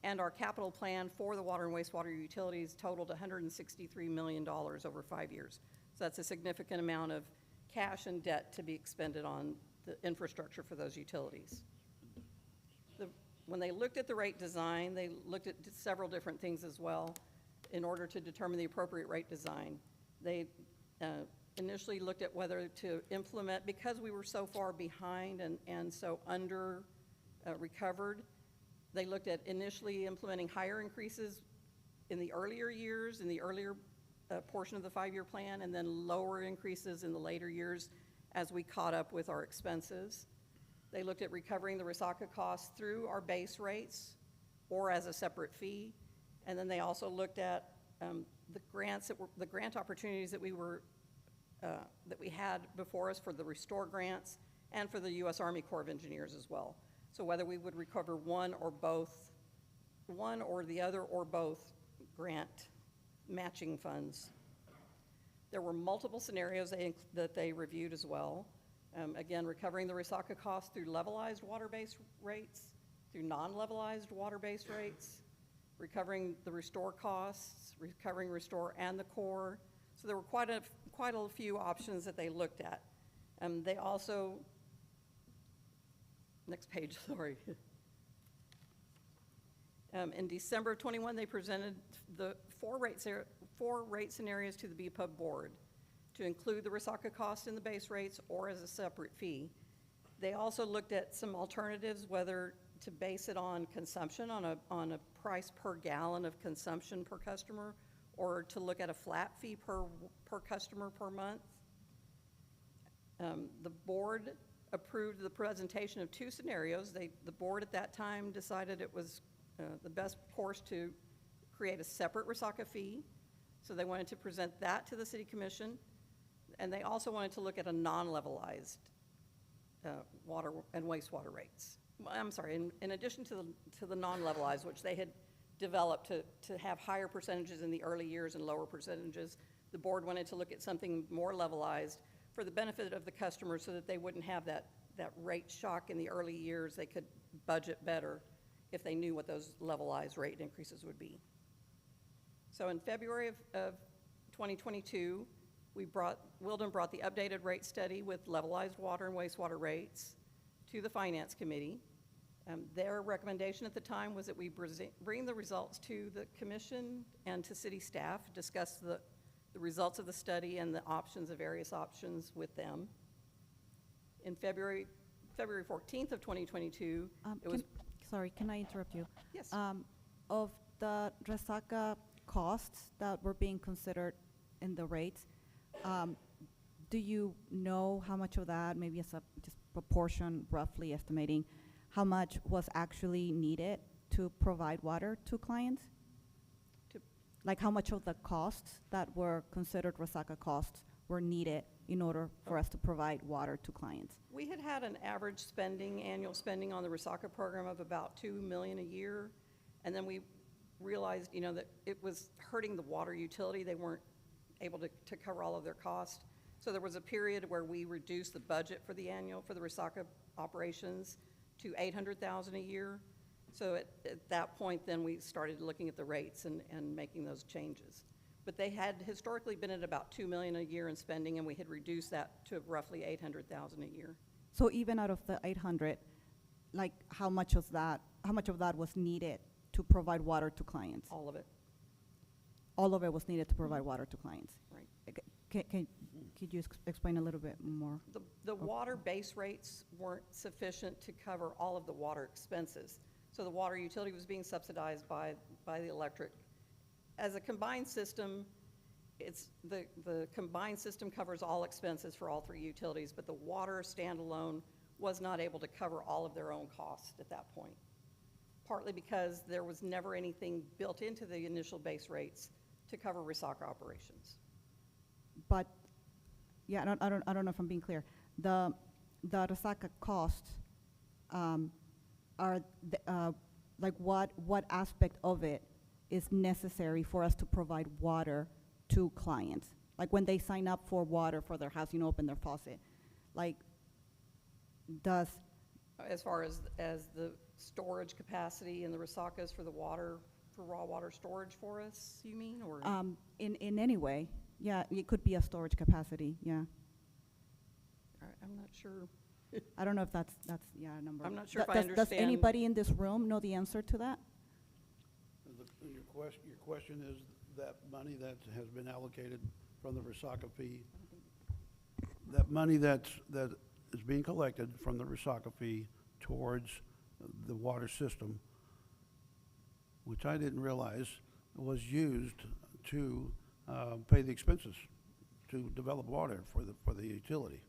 And our capital plan for the water and wastewater utilities totaled $163 million over 5 years. So that's a significant amount of cash and debt to be expended on the infrastructure for those utilities. When they looked at the rate design, they looked at several different things as well in order to determine the appropriate rate design. They initially looked at whether to implement, because we were so far behind and so under recovered, they looked at initially implementing higher increases in the earlier years, in the earlier portion of the 5-year plan, and then lower increases in the later years as we caught up with our expenses. They looked at recovering the Resaca costs through our base rates or as a separate fee. And then they also looked at the grant opportunities that we had before us for the Restore grants and for the U.S. Army Corps of Engineers as well. So whether we would recover one or the other or both grant matching funds. There were multiple scenarios that they reviewed as well. Again, recovering the Resaca costs through levelized water-based rates, through non-levelized water-based rates, recovering the Restore costs, recovering Restore and the Corps. So there were quite a few options that they looked at. They also, next page, sorry. In December of 21, they presented the four rate scenarios to the BPUB board to include the Resaca cost in the base rates or as a separate fee. They also looked at some alternatives, whether to base it on consumption, on a price per gallon of consumption per customer, or to look at a flat fee per customer per month. The board approved the presentation of 2 scenarios. The board at that time decided it was the best course to create a separate Resaca fee. So they wanted to present that to the City Commission. And they also wanted to look at a non-levelized water and wastewater rates. I'm sorry, in addition to the non-levelized, which they had developed to have higher percentages in the early years and lower percentages, the board wanted to look at something more levelized for the benefit of the customers so that they wouldn't have that rate shock in the early years. They could budget better if they knew what those levelized rate increases would be. So in February of 2022, Wilden brought the updated rate study with levelized water and wastewater rates to the Finance Committee. Their recommendation at the time was that we bring the results to the Commission and to City staff, discuss the results of the study and the various options with them. In February 14th of 2022, Sorry, can I interrupt you? Yes. Of the Resaca costs that were being considered in the rates, do you know how much of that, maybe as a just proportion, roughly estimating, how much was actually needed to provide water to clients? Like how much of the costs that were considered Resaca costs were needed in order for us to provide water to clients? We had an average annual spending on the Resaca program of about $2 million a year. And then we realized, that it was hurting the water utility. They weren't able to cover all of their costs. So there was a period where we reduced the budget for the Resaca operations to $800,000 a year. So at that point, then we started looking at the rates and making those changes. But they had historically been at about $2 million a year in spending, and we had reduced that to roughly $800,000 a year. So even out of the 800, like how much of that was needed to provide water to clients? All of it. All of it was needed to provide water to clients? Right. Could you explain a little bit more? The water base rates weren't sufficient to cover all of the water expenses. So the water utility was being subsidized by the electric. As a combined system, the combined system covers all expenses for all 3 utilities, but the water standalone was not able to cover all of their own costs at that point, partly because there was never anything built into the initial base rates to cover Resaca operations. But, yeah, I don't know if I'm being clear. The Resaca costs are like what aspect of it is necessary for us to provide water to clients? Like when they sign up for water for their house, open their faucet, like does... As far as storage capacity in the Resacas for the water, for raw water storage for us, you mean, or? In any way, yeah, it could be a storage capacity, yeah. I'm not sure. I don't know if that's, yeah, a number. I'm not sure if I Does understand. anybody in this room know the answer to that? Your question is that money that has been allocated from the Resaca fee, that money that is being collected from the Resaca fee towards the water system, which I didn't realize was used to pay the expenses to develop water for the utility.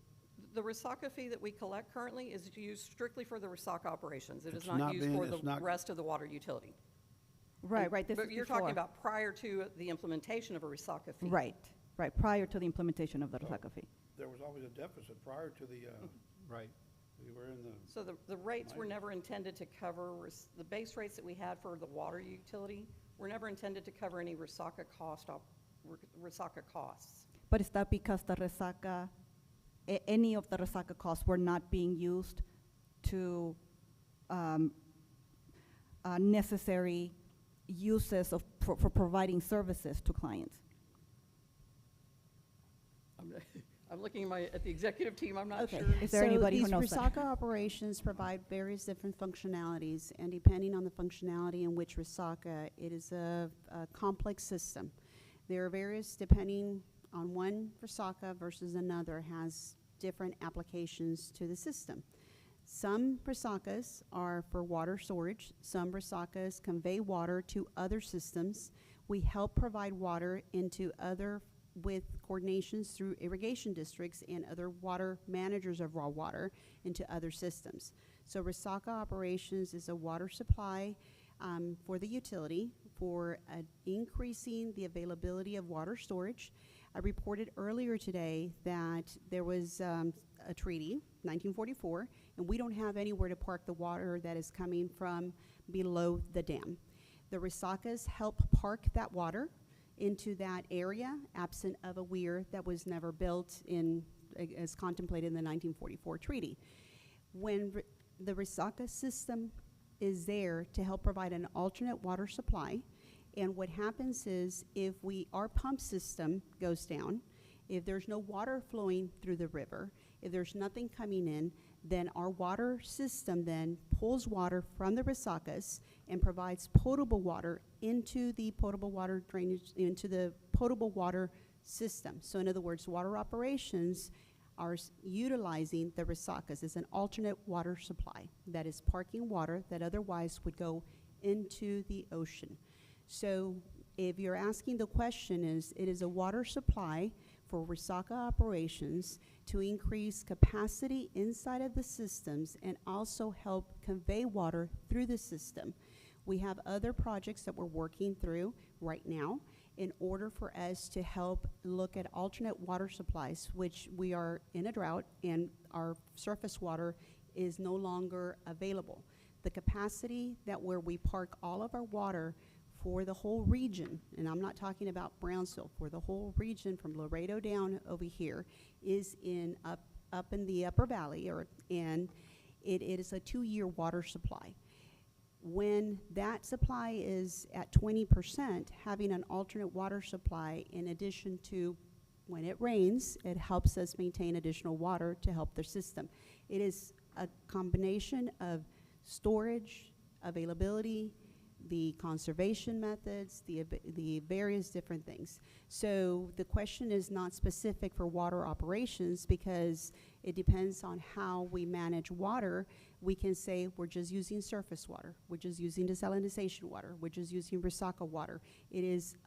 The Resaca fee that we collect currently is used strictly for the Resaca operations. It is It's not not used being- for it's the not- rest of the water utility. Right, right, this is But you're talking before. about prior to the implementation of a Resaca fee. Right, right, prior to the implementation of the Resaca fee. There was always a deficit prior to the, Right. we were in the, So the rates were never intended to cover, the base rates that we had for the water utility were never intended to cover any Resaca Resaca costs. But is that because the Resaca, any of the Resaca costs were not being used to necessary uses of, for providing services to clients? I'm looking at the executive team, I'm not Okay. sure. Is there anybody who knows So that? these Resaca operations provide various different functionalities, and depending on the functionality in which Resaca, it is a complex system. There are various, depending on one Resaca versus another, has different applications to the system. Some Resacas are for water storage. Some Resacas convey water to other systems. We help provide water into other, with coordinations through irrigation districts and other water managers of raw water into other systems. So Resaca operations is a water supply for the utility for increasing the availability of water storage. I reported earlier today that there was a treaty, 1944, and we don't have anywhere to park the water that is coming from below the dam. The Resacas help park that water into that area, absent of a weir that was never built in, as contemplated in the 1944 treaty. When the Resaca system is there to help provide an alternate water supply, and what happens is if our pump system goes down, if there's no water flowing through the river, if there's nothing coming in, then our water system then pulls water from the Resacas and provides potable water into the potable water drainage, into the potable water system. So in other words, water operations are utilizing the Resacas as an alternate water supply that is parking water that otherwise would go into the ocean. So if you're asking the question, it is a water supply for Resaca operations to increase capacity inside of the systems and also help convey water through the system. We have other projects that we're working through right now in order for us to help look at alternate water supplies, which we are in a drought and our surface water is no longer available. The capacity that where we park all of our water for the whole region, and I'm not talking about Brownsville, for the whole region from Laredo down over here, is in up in the upper valley, and it is a 2-year water supply. When that supply is at 20%, having an alternate water supply in addition to when it rains, it helps us maintain additional water to help the system. It is a combination of storage, availability, the conservation methods, the various different things. So the question is not specific for water operations because it depends on how we manage water. We can say we're just using surface water, we're just using desalinization water, we're just using Resaca water. It is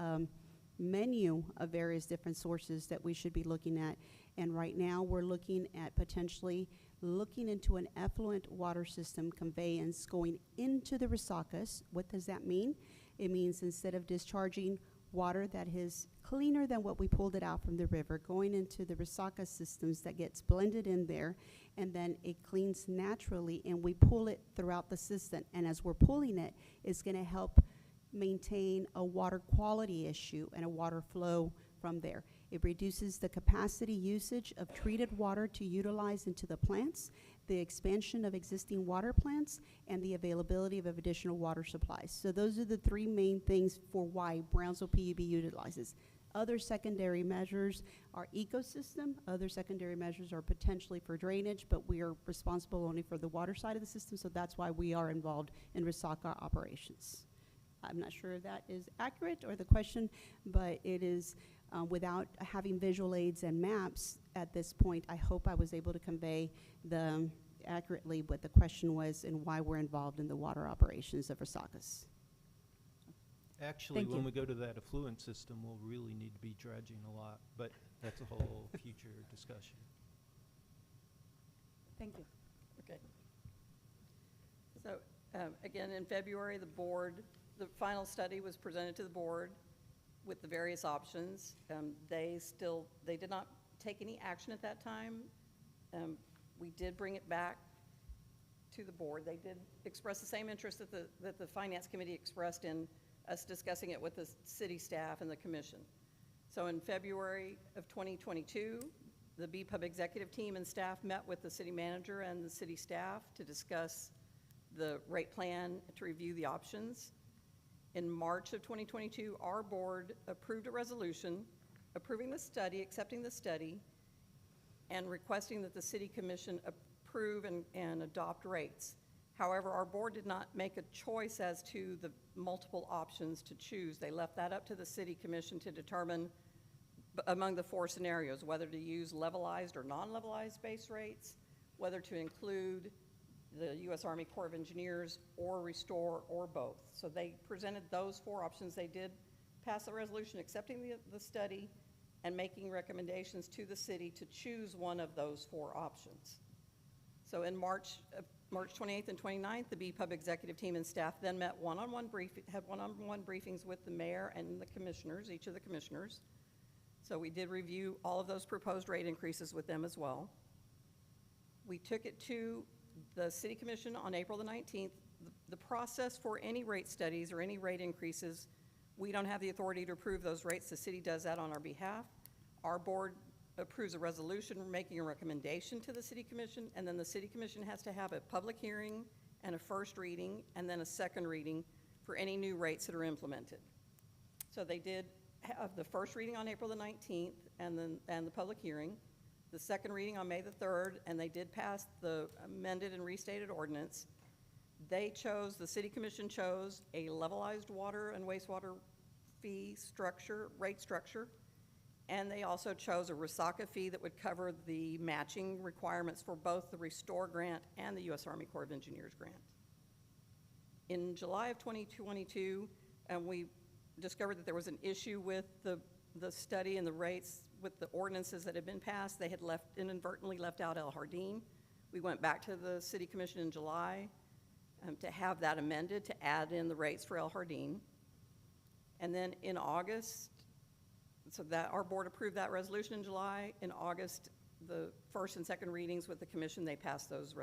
menu of various different sources that we should be looking at. And right now we're looking at potentially looking into an effluent water system conveyance going into the Resacas. What does that mean? It means instead of discharging water that is cleaner than what we pulled it out from the river, going into the Resaca systems that gets blended in there, and then it cleans naturally, and we pull it throughout the system. And as we're pulling it, it's gonna help maintain a water quality issue and a water flow from there. It reduces the capacity usage of treated water to utilize into the plants. the expansion of existing water plants, and the availability of additional water supplies. So those are the three main things for why Brownsville PUB utilizes. Other secondary measures are ecosystem. Other secondary measures are potentially for drainage, but we are responsible only for the water side of the system, so that's why we are involved in Resaca operations. I'm not sure if that is accurate or the question, but it is, without having visual aids and maps at this point, I hope I was able to convey accurately what the question was and why we're involved in the water operations of Resacas. Actually, Thank when you. we go to that effluent system, we'll really need to be dredging a lot, but that's a whole future discussion. Thank you. Okay. So, again, in February, the final study was presented to the board with the various options. They did not take any action at that time. We did bring it back to the board. They did express the same interest that the Finance Committee expressed in us discussing it with the city staff and the commission. So in February of 2022, the BPUB executive team and staff met with the city manager and the city staff to discuss the rate plan, to review the options. In March of 2022, our board approved a resolution approving the study, accepting the study, and requesting that the city commission approve and adopt rates. However, our board did not make a choice as to the multiple options to choose. They left that up to the city commission to determine among the four scenarios, whether to use levelized or non-levelized base rates, whether to include the U.S. Army Corps of Engineers or restore or both. So they presented those four options. They did pass a resolution accepting the study and making recommendations to the city to choose one of those four options. So in March 28th and 29th, the BPUB executive team and staff then met had one-on-one briefings with the mayor and the commissioners, each of the commissioners. So we did review all of those proposed rate increases with them as well. We took it to the city commission on April the 19th. The process for any rate studies or any rate increases, we don't have the authority to approve those rates. The city does that on our behalf. Our board approves a resolution making a recommendation to the city commission, and then the city commission has to have a public hearing and a first reading and then a second reading for any new rates that are implemented. So they did have the first reading on April the 19th and the public hearing, the second reading on May the 3rd, and they did pass the amended and restated ordinance. The city commission chose a levelized water and wastewater fee structure, rate structure, and they also chose a Resaca fee that would cover the matching requirements for both the Restore grant and the U.S. Army Corps of Engineers grant. In July of 2022, we discovered that there was an issue with the study and the rates with the ordinances that had been passed. They had inadvertently left out El Jardín. We went back to the city commission in July to have that amended to add in the rates for El Jardín. And then in August, so that our board approved that resolution in July. In August, the first and second readings with the commission, they passed those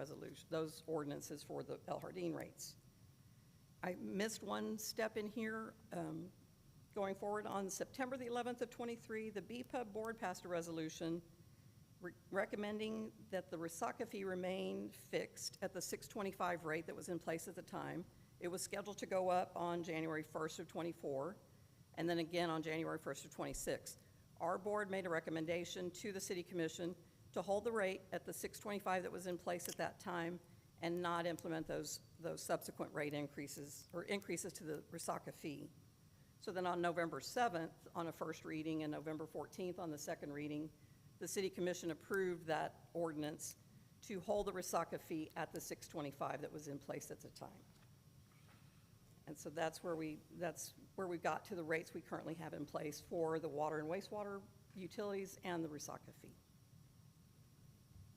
ordinances for the El Jardín rates. I missed one step in here. Going forward, on September the 11th of 23, the BPUB board passed a resolution recommending that the Resaca fee remain fixed at the $6.25 rate that was in place at the time. It was scheduled to go up on January 1st of 24, and then again on January 1st of 26. Our board made a recommendation to the city commission to hold the rate at the $6.25 that was in place at that time and not implement those subsequent rate increases or increases to the Resaca fee. So then on November 7th, on a first reading, and November 14th on the second reading, the city commission approved that ordinance to hold the Resaca fee at the $6.25 that was in place at the time. And so that's where we got to the rates we currently have in place for the water and wastewater utilities and the Resaca fee.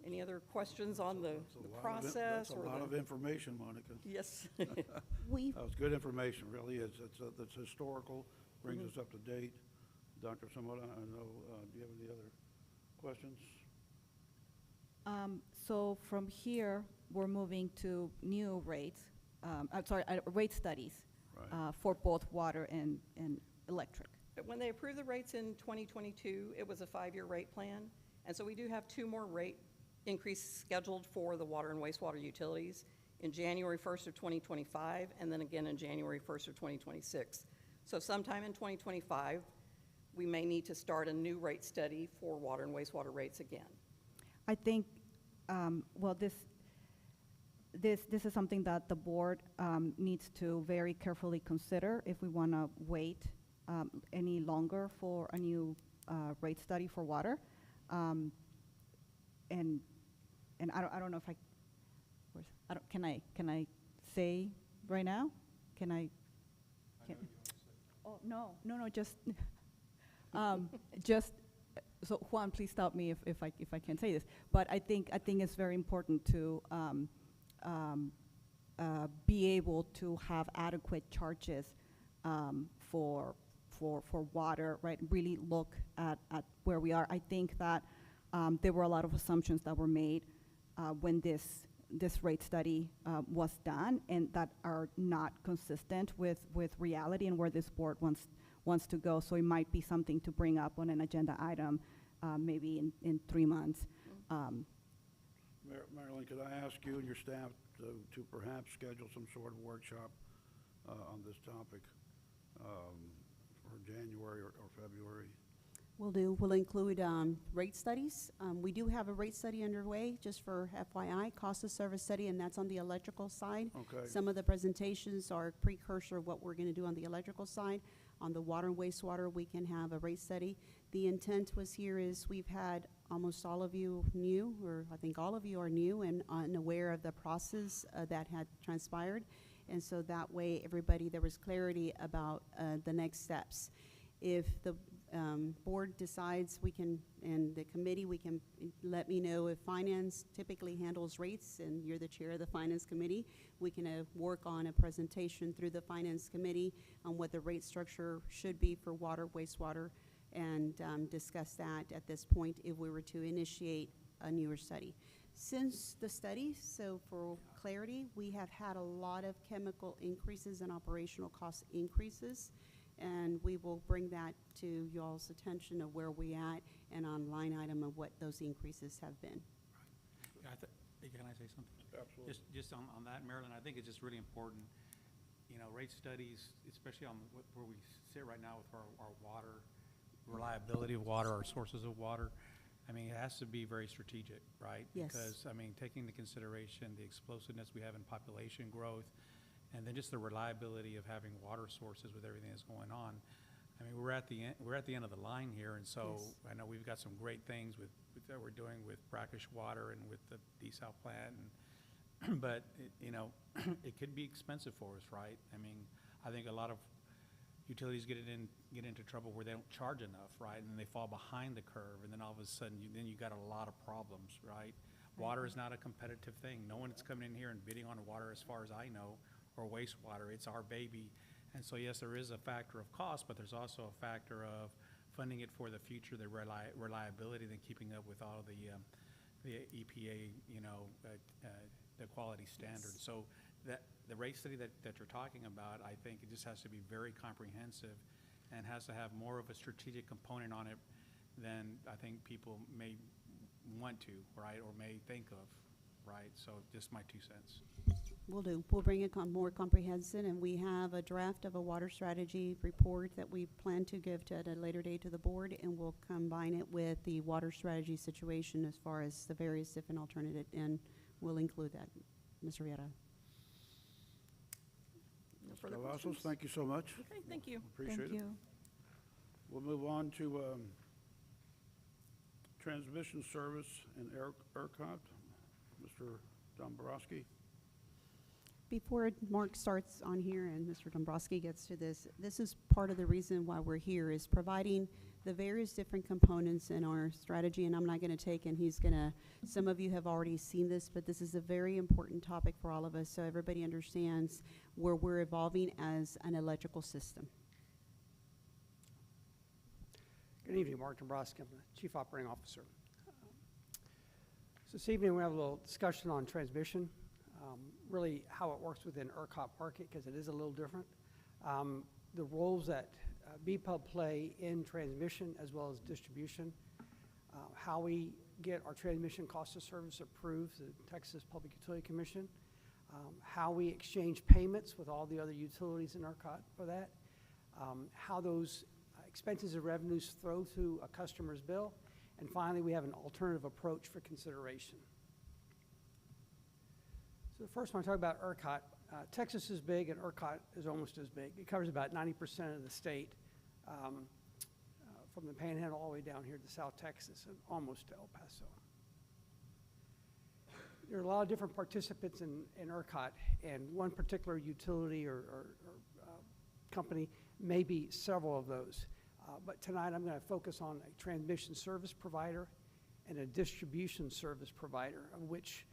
Any other questions on the process? That's a lot of information, Monica. Yes. That was good information, really is. It's historical, brings us up to date. Dr. Samoda, I know, do you have any other questions? So from here, we're moving to new rates, rate studies Right. for both water and electric. But when they approved the rates in 2022, it was a 5-year rate plan. And so we do have 2 more rate increase scheduled for the water and wastewater utilities in January 1st of 2025, and then again in January 1st of 2026. So sometime in 2025, we may need to start a new rate study for water and wastewater rates again. I think, well, this is something that the board needs to very carefully consider if we want to wait any longer for a new rate study for water. And I don't know if can I say right now? Oh, no, just, just, so Juan, please stop me if I can't say this. But I think it's very important to be able to have adequate charges for water, right? Really look at where we are. I think that there were a lot of assumptions that were made when this rate study was done, and that are not consistent with reality and where this board wants to go. So it might be something to bring up on an agenda item maybe in 3 months. Marilyn, could I ask you and your staff to perhaps schedule some sort of workshop on this topic for January or February? Will do. We'll include rate studies. We do have a rate study underway, just for FYI, cost of service study, and that's on the electrical side. Okay. Some of the presentations are precursor of what we're going to do on the electrical side. On the water and wastewater, we can have a rate study. The intent was here is we've had almost all of you new, or I think all of you are new and unaware of the process that had transpired. And so that way, everybody, there was clarity about the next steps. If the board decides we can, and the committee, we can let me know if finance typically handles rates and you're the chair of the finance committee, we can work on a presentation through the finance committee on what the rate structure should be for water, wastewater, and discuss that at this point if we were to initiate a newer study. Since the study, so for clarity, we have had a lot of chemical increases and operational cost increases. And we will bring that to y'all's attention of where we at and on line item of what those increases have been. Yeah, can I say something? Absolutely. Just on that, Marilyn, I think it's just really important, you know, rate studies, especially on where we sit right now with our water, reliability of water, our sources of water. I mean, it has to be very strategic, right? Yes. Because, I mean, taking into consideration the explosiveness we have in population growth, and then just the reliability of having water sources with everything that's going on. I mean, we're at the end of the line here, and so Yes. I know we've got some great things that we're doing with brackish water and with the desal plant, and but you know, it could be expensive for us, right? I mean, I think a lot of utilities get into trouble where they don't charge enough, right? And they fall behind the curve, and then all of a sudden, you got a lot of problems, right? Water is not a competitive thing. No one is coming in here and bidding on water, as far as I know, or wastewater. It's our baby. And so, yes, there is a factor of cost, but there's also a factor of funding it for the future, the reliability, then keeping up with all the EPA, you know, the quality standards. So that the rate study that you're talking about, I think it just has to be very comprehensive and has to have more of a strategic component on it than I think people may want to, right, or may think of, right? So just my 2 cents. Will do. We'll bring it more comprehensive, and we have a draft of a water strategy report that we plan to give at a later date to the board, and we'll combine it with the water strategy situation as far as the various different alternatives, and we'll include that. Ms. Riera. No further Cavazos, questions? thank you so much. Okay, thank you. Appreciate it. Thank you. We'll move on to transmission service in ERCOT. Mr. Dombrowski. Before Mark starts on here and Mr. Dombrowski gets to this, this is part of the reason why we're here, is providing the various different components in our strategy, and I'm not going to take, and he's going to, some of you have already seen this, but this is a very important topic for all of us, so everybody understands where we're evolving as an electrical system. Good evening, Mark Dombrowski. I'm the Chief Operating Officer. So this evening, we have a little discussion on transmission, really how it works within ERCOT market, because it is a little different. The roles that BPUB play in transmission as well as distribution, how we get our transmission cost of service approved, the Texas Public Utility Commission, how we exchange payments with all the other utilities in ERCOT for that, how those expenses and revenues flow through a customer's bill, and finally, we have an alternative approach for consideration. So first, when I talk about ERCOT, Texas is big and ERCOT is almost as big. It covers about 90% of the state, from the Panhandle all the way down here to South Texas and almost to El Paso. There are a lot of different participants in ERCOT, and one particular utility or company may be several of those. But tonight I'm going to focus on a transmission service provider and a distribution service provider, of which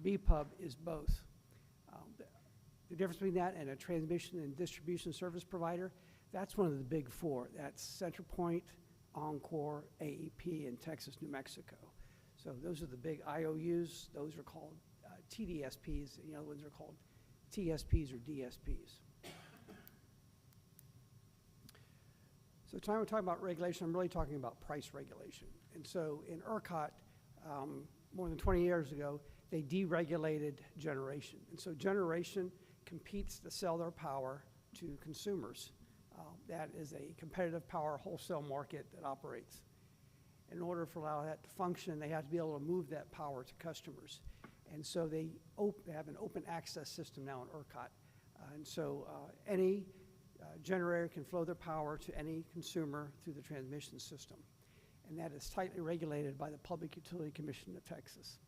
BPUB is both. The difference between that and a transmission and distribution service provider, that's one of the big four. That's CenterPoint, Oncor, AEP, and Texas, New Mexico. So those are the big IOUs. Those are called TDSPs. The other ones are called TSPs or DSPs. So tonight we're talking about regulation. I'm really talking about price regulation. And so in ERCOT, more than 20 years ago, they deregulated generation. And so generation competes to sell their power to consumers. That is a competitive power wholesale market that operates. In order for allow that to function, they have to be able to move that power to customers. And so they have an open access system now in ERCOT. And so any generator can flow their power to any consumer through the transmission system. And that is tightly regulated by the Public Utility Commission of Texas.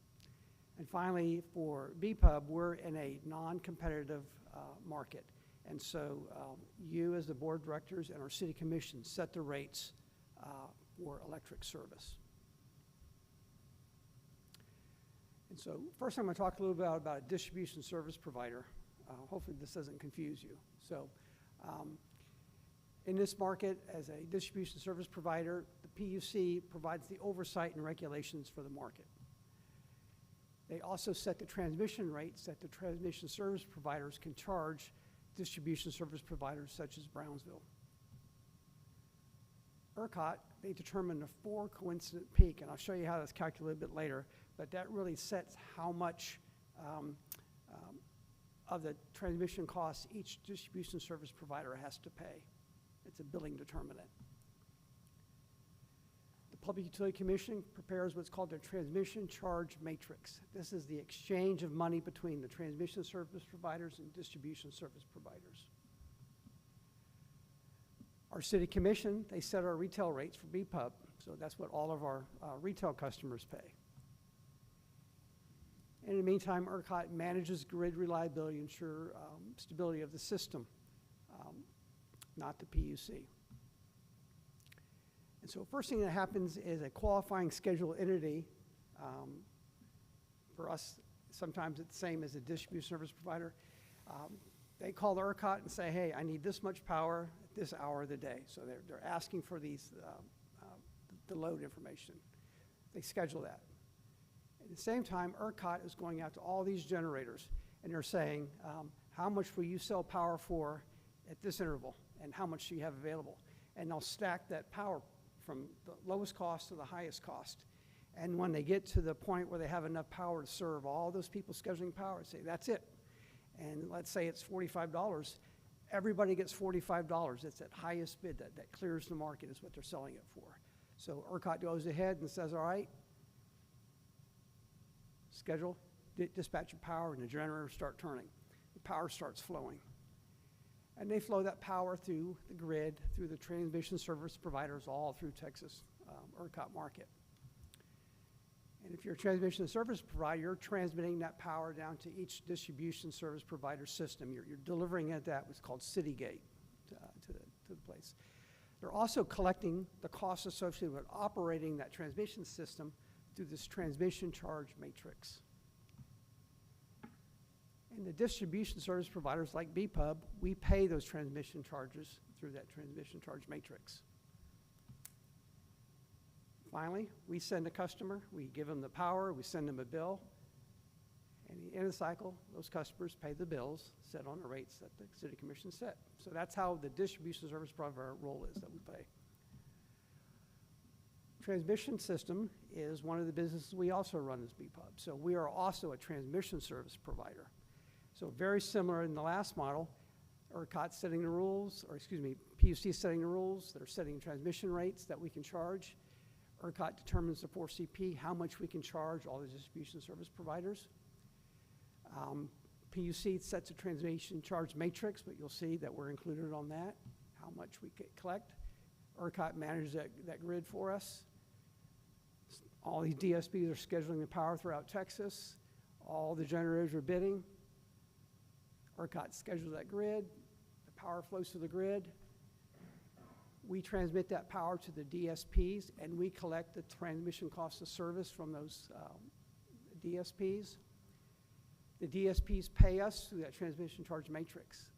And finally, for BPUB, we're in a non-competitive market. And so you as the board of directors and our city commission set the rates for electric service. And so first I'm going to talk a little bit about a distribution service provider. Hopefully this doesn't confuse you. So in this market, as a distribution service provider, the PUC provides the oversight and regulations for the market. They also set the transmission rates that the transmission service providers can charge distribution service providers such as Brownsville. ERCOT, they determine the 4 coincident peak, and I'll show you how that's calculated a bit later, but that really sets how much of the transmission costs each distribution service provider has to pay. It's a billing determinant. The Public Utility Commission prepares what's called their transmission charge matrix. This is the exchange of money between the transmission service providers and distribution service providers. Our city commission, they set our retail rates for BPUB, so that's what all of our retail customers pay. And in the meantime, ERCOT manages grid reliability, ensure stability of the system, not the PUC. And so first thing that happens is a qualifying schedule entity. For us, sometimes it's the same as a distribution service provider. They call the ERCOT and say, hey, I need this much power at this hour of the day. So they're asking for these, the load information. They schedule that. At the same time, ERCOT is going out to all these generators, and they're saying, how much will you sell power for at this interval, and how much do you have available? And they'll stack that power from the lowest cost to the highest cost. And when they get to the point where they have enough power to serve all those people scheduling power, they say, that's it. And let's say it's $45. Everybody gets $45. It's that highest bid that clears the market is what they're selling it for. So ERCOT goes ahead and says, all right, schedule, dispatch your power, and the generators start turning. The power starts flowing. And they flow that power through the grid, through the transmission service providers, all through Texas ERCOT market. And if you're a transmission service provider, you're transmitting that power down to each distribution service provider system. You're delivering it at what's called Citygate to the place. They're also collecting the costs associated with operating that transmission system through this transmission charge matrix. And the distribution service providers like BPUB, we pay those transmission charges through that transmission charge matrix. Finally, we send a customer, we give them the power, we send them a bill, and at the end of the cycle, those customers pay the bills set on the rates that the city commission set. So that's how the distribution service provider role is that we pay. Transmission system is one of the businesses we also run as BPUB. So we are also a transmission service provider. So very similar in the last model, ERCOT setting the rules, or excuse me, PUC setting the rules that are setting transmission rates that we can charge. ERCOT determines the 4CP, how much we can charge all the distribution service providers. PUC sets a transmission charge matrix, but you'll see that we're included on that, how much we collect. ERCOT manages that grid for us. All these DSPs are scheduling the power throughout Texas. All the generators are bidding. ERCOT schedules that grid. The power flows to the grid. We transmit that power to the DSPs, and we collect the transmission cost of service from those DSPs. The DSPs pay us through that transmission charge matrix.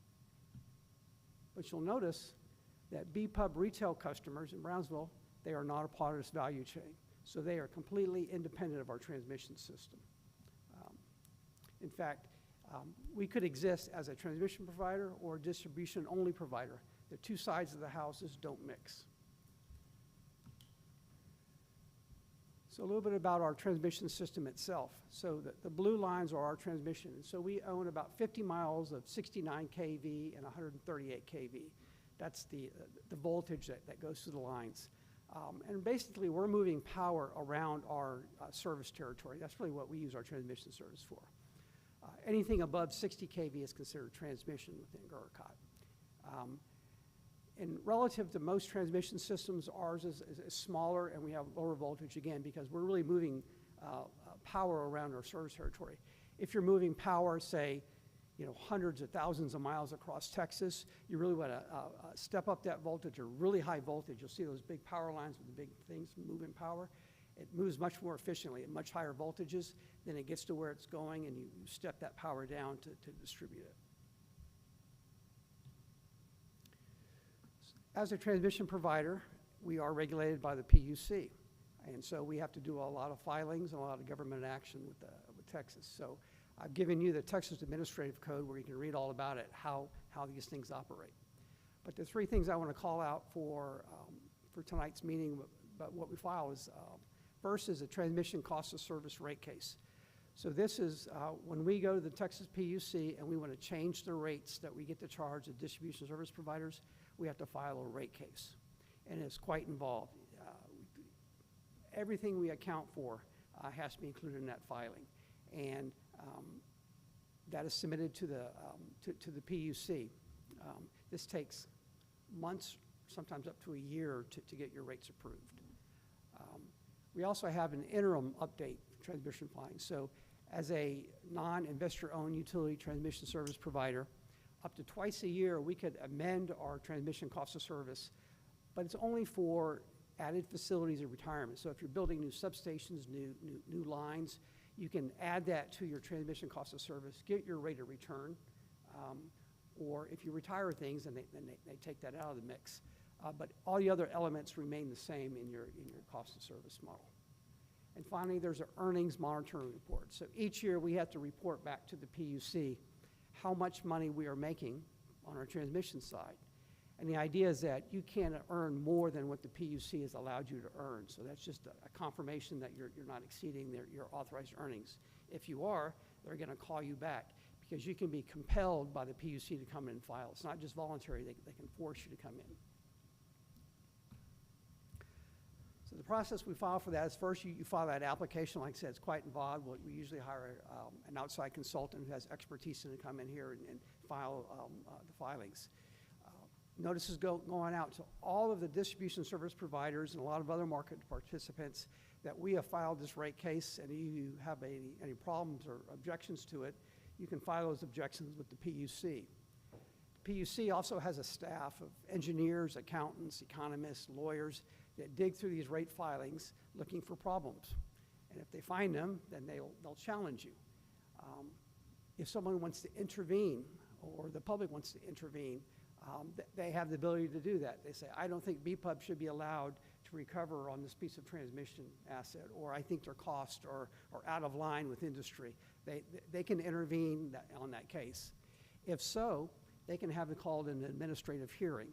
But you'll notice that BPUB retail customers in Brownsville, they are not a part of this value chain. So they are completely independent of our transmission system. In fact, we could exist as a transmission provider or a distribution-only provider. The two sides of the houses don't mix. So a little bit about our transmission system itself. So the blue lines are our transmission. And so we own about 50 miles of 69 kV and 138 kV. That's the voltage that goes through the lines. And basically, we're moving power around our service territory. That's really what we use our transmission service for. Anything above 60 kV is considered transmission within ERCOT. And relative to most transmission systems, ours is smaller, and we have lower voltage, again, because we're really moving power around our service territory. If you're moving power, say, hundreds of thousands of miles across Texas, you really want to step up that voltage, or really high voltage. You'll see those big power lines with the big things moving power. It moves much more efficiently at much higher voltages. Then it gets to where it's going, and you step that power down to distribute it. As a transmission provider, we are regulated by the PUC. And so we have to do a lot of filings and a lot of government action with Texas. So I've given you the Texas Administrative Code where you can read all about it, how these things operate. But the three things I want to call out for tonight's meeting, but what we file is, first is a transmission cost of service rate case. So this is when we go to the Texas PUC and we want to change the rates that we get to charge the distribution service providers, we have to file a rate case. And it's quite involved. Everything we account for has to be included in that filing. And that is submitted to the PUC. This takes months, sometimes up to a year to get your rates approved. We also have an interim update transmission filing. So as a non-investor-owned utility transmission service provider, up to twice a year, we could amend our transmission cost of service, but it's only for added facilities and retirement. So if you're building new substations, new lines, you can add that to your transmission cost of service, get your rate of return, or if you retire things, then they take that out of the mix. But all the other elements remain the same in your cost of service model. And finally, there's an earnings monitoring report. So each year we have to report back to the PUC how much money we are making on our transmission side. And the idea is that you can't earn more than what the PUC has allowed you to earn. So that's just a confirmation that you're not exceeding your authorized earnings. If you are, they're going to call you back because you can be compelled by the PUC to come in and file. It's not just voluntary. They can force you to come in. So the process we file for that is first you file that application. Like I said, it's quite involved. We usually hire an outside consultant who has expertise to come in here and file the filings. Notices going out to all of the distribution service providers and a lot of other market participants that we have filed this rate case, and if you have any problems or objections to it, you can file those objections with the PUC. The PUC also has a staff of engineers, accountants, economists, lawyers that dig through these rate filings looking for problems. And if they find them, then they'll challenge you. If someone wants to intervene or the public wants to intervene, they have the ability to do that. They say, I don't think BPUB should be allowed to recover on this piece of transmission asset, or I think their costs are out of line with industry. They can intervene on that case. If so, they can have it called an administrative hearing.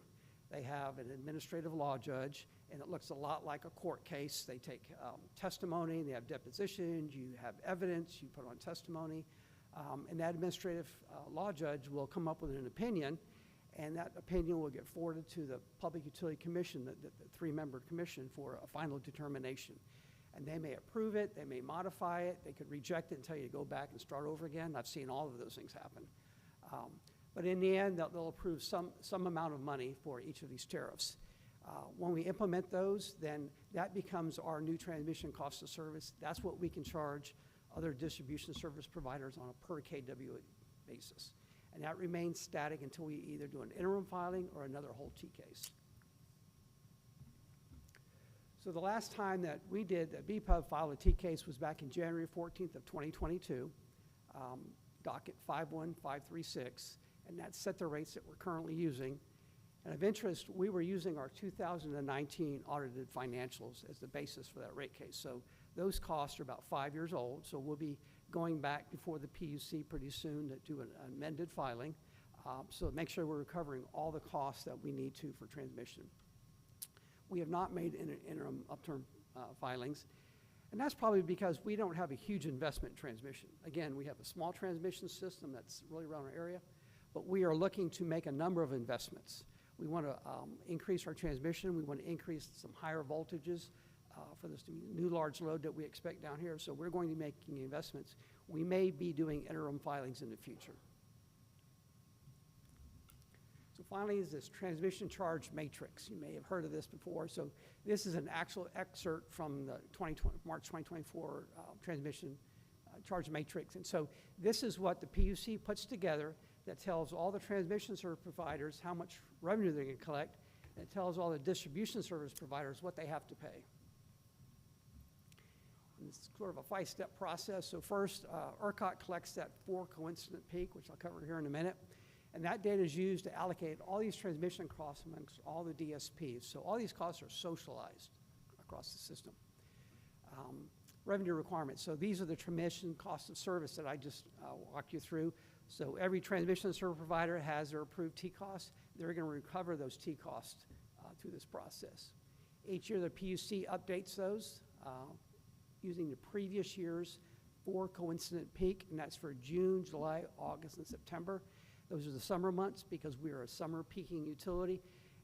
They have an administrative law judge, and it looks a lot like a court case. They take testimony, they have depositions, you have evidence, you put on testimony, and that administrative law judge will come up with an opinion, and that opinion will get forwarded to the Public Utility Commission, the three-member commission, for a final determination. And they may approve it, they may modify it, they could reject it and tell you to go back and start over again. I've seen all of those things happen. But in the end, they'll approve some amount of money for each of these tariffs. When we implement those, then that becomes our new transmission cost of service. That's what we can charge other distribution service providers on a per kW basis. And that remains static until we either do an interim filing or another whole T case. So the last time that we did, that BPUB filed a T case was back in January 14th of 2022, docket 51536, and that set the rates that we're currently using. And of interest, we were using our 2019 audited financials as the basis for that rate case. So those costs are about 5 years old, so we'll be going back before the PUC pretty soon to do an amended filing. So make sure we're recovering all the costs that we need to for transmission. We have not made interim upturn filings, and that's probably because we don't have a huge investment in transmission. Again, we have a small transmission system that's really around our area, but we are looking to make a number of investments. We want to increase our transmission. We want to increase some higher voltages for this new large load that we expect down here. So we're going to be making investments. We may be doing interim filings in the future. So finally is this transmission charge matrix. You may have heard of this before. So this is an actual excerpt from the March 2024 transmission charge matrix. And so this is what the PUC puts together that tells all the transmission service providers how much revenue they're going to collect, and it tells all the distribution service providers what they have to pay. And it's sort of a 5-step process. So first, ERCOT collects that 4 coincident peak, which I'll cover here in a minute, and that data is used to allocate all these transmission costs amongst all the DSPs. So all these costs are socialized across the system. Revenue requirements. So these are the transmission costs of service that I just walked you through. So every transmission service provider has their approved T costs. They're going to recover those T costs through this process. Each year, the PUC updates those using the previous year's 4 coincident peak, and that's for June, July, August, and September. Those are the summer months because we are a summer peaking utility,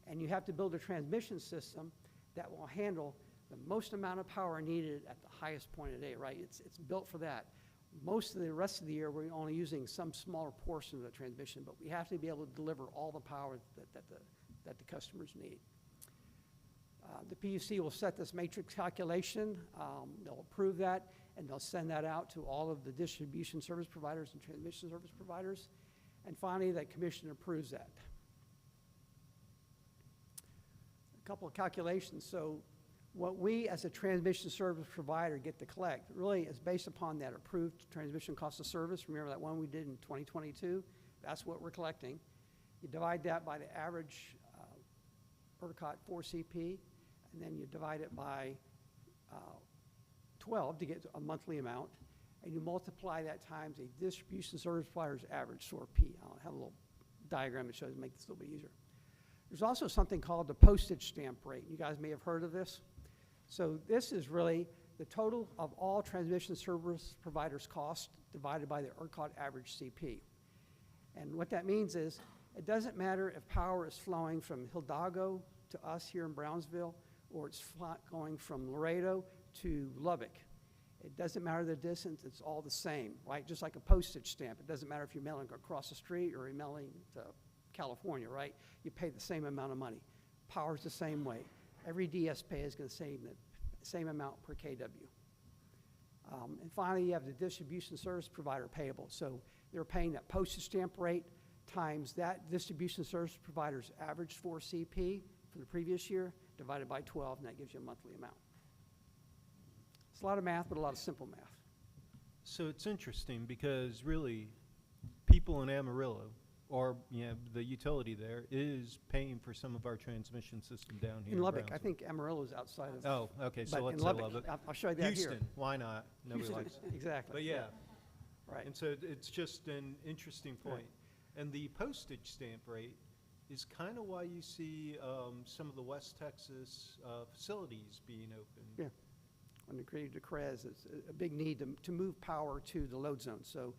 and you have to build a transmission system that will handle the most amount of power needed at the highest point of day, right? It's built for that. Most of the rest of the year, we're only using some smaller portion of the transmission, but we have to be able to deliver all the power that the customers need. The PUC will set this matrix calculation. They'll approve that, and they'll send that out to all of the distribution service providers and transmission service providers. And finally, the commission approves that. A couple of calculations. So what we as a transmission service provider get to collect really is based upon that approved transmission cost of service. Remember that one we did in 2022? That's what we're collecting. You divide that by the average ERCOT 4CP, and then you divide it by 12 to get a monthly amount, and you multiply that times a distribution service provider's average SORP. I'll have a little diagram that shows, make this a little bit easier. There's also something called the postage stamp rate. You guys may have heard of this. So this is really the total of all transmission service providers' costs divided by the ERCOT average CP. And what that means is it doesn't matter if power is flowing from Hidalgo to us here in Brownsville, or it's going from Laredo to Lubbock. It doesn't matter the distance, it's all the same, right? Just like a postage stamp. It doesn't matter if you're mailing across the street or you're mailing to California, right? You pay the same amount of money. Power's the same way. Every DSP is going to save the same amount per kW. And finally, you have the distribution service provider payable. So they're paying that postage stamp rate times that distribution service provider's average 4CP for the previous year divided by 12, and that gives you a monthly amount. It's a lot of math, but a lot of simple math. So it's interesting because really people in Amarillo, or the utility there, is paying for some of our transmission system down here In Lubbock, I Brownsville. think Amarillo is outside of. Oh, okay, so but let's in say Lubbock, Lubbock. I'll show you that Houston, here. why not? Nobody Houston, likes exactly. But yeah. Right. And so it's just an interesting point. And the postage stamp rate is kind of why you see some of the West Texas facilities being opened. Yeah. When they created the CREZ, it's a big need to move power to the load zone. So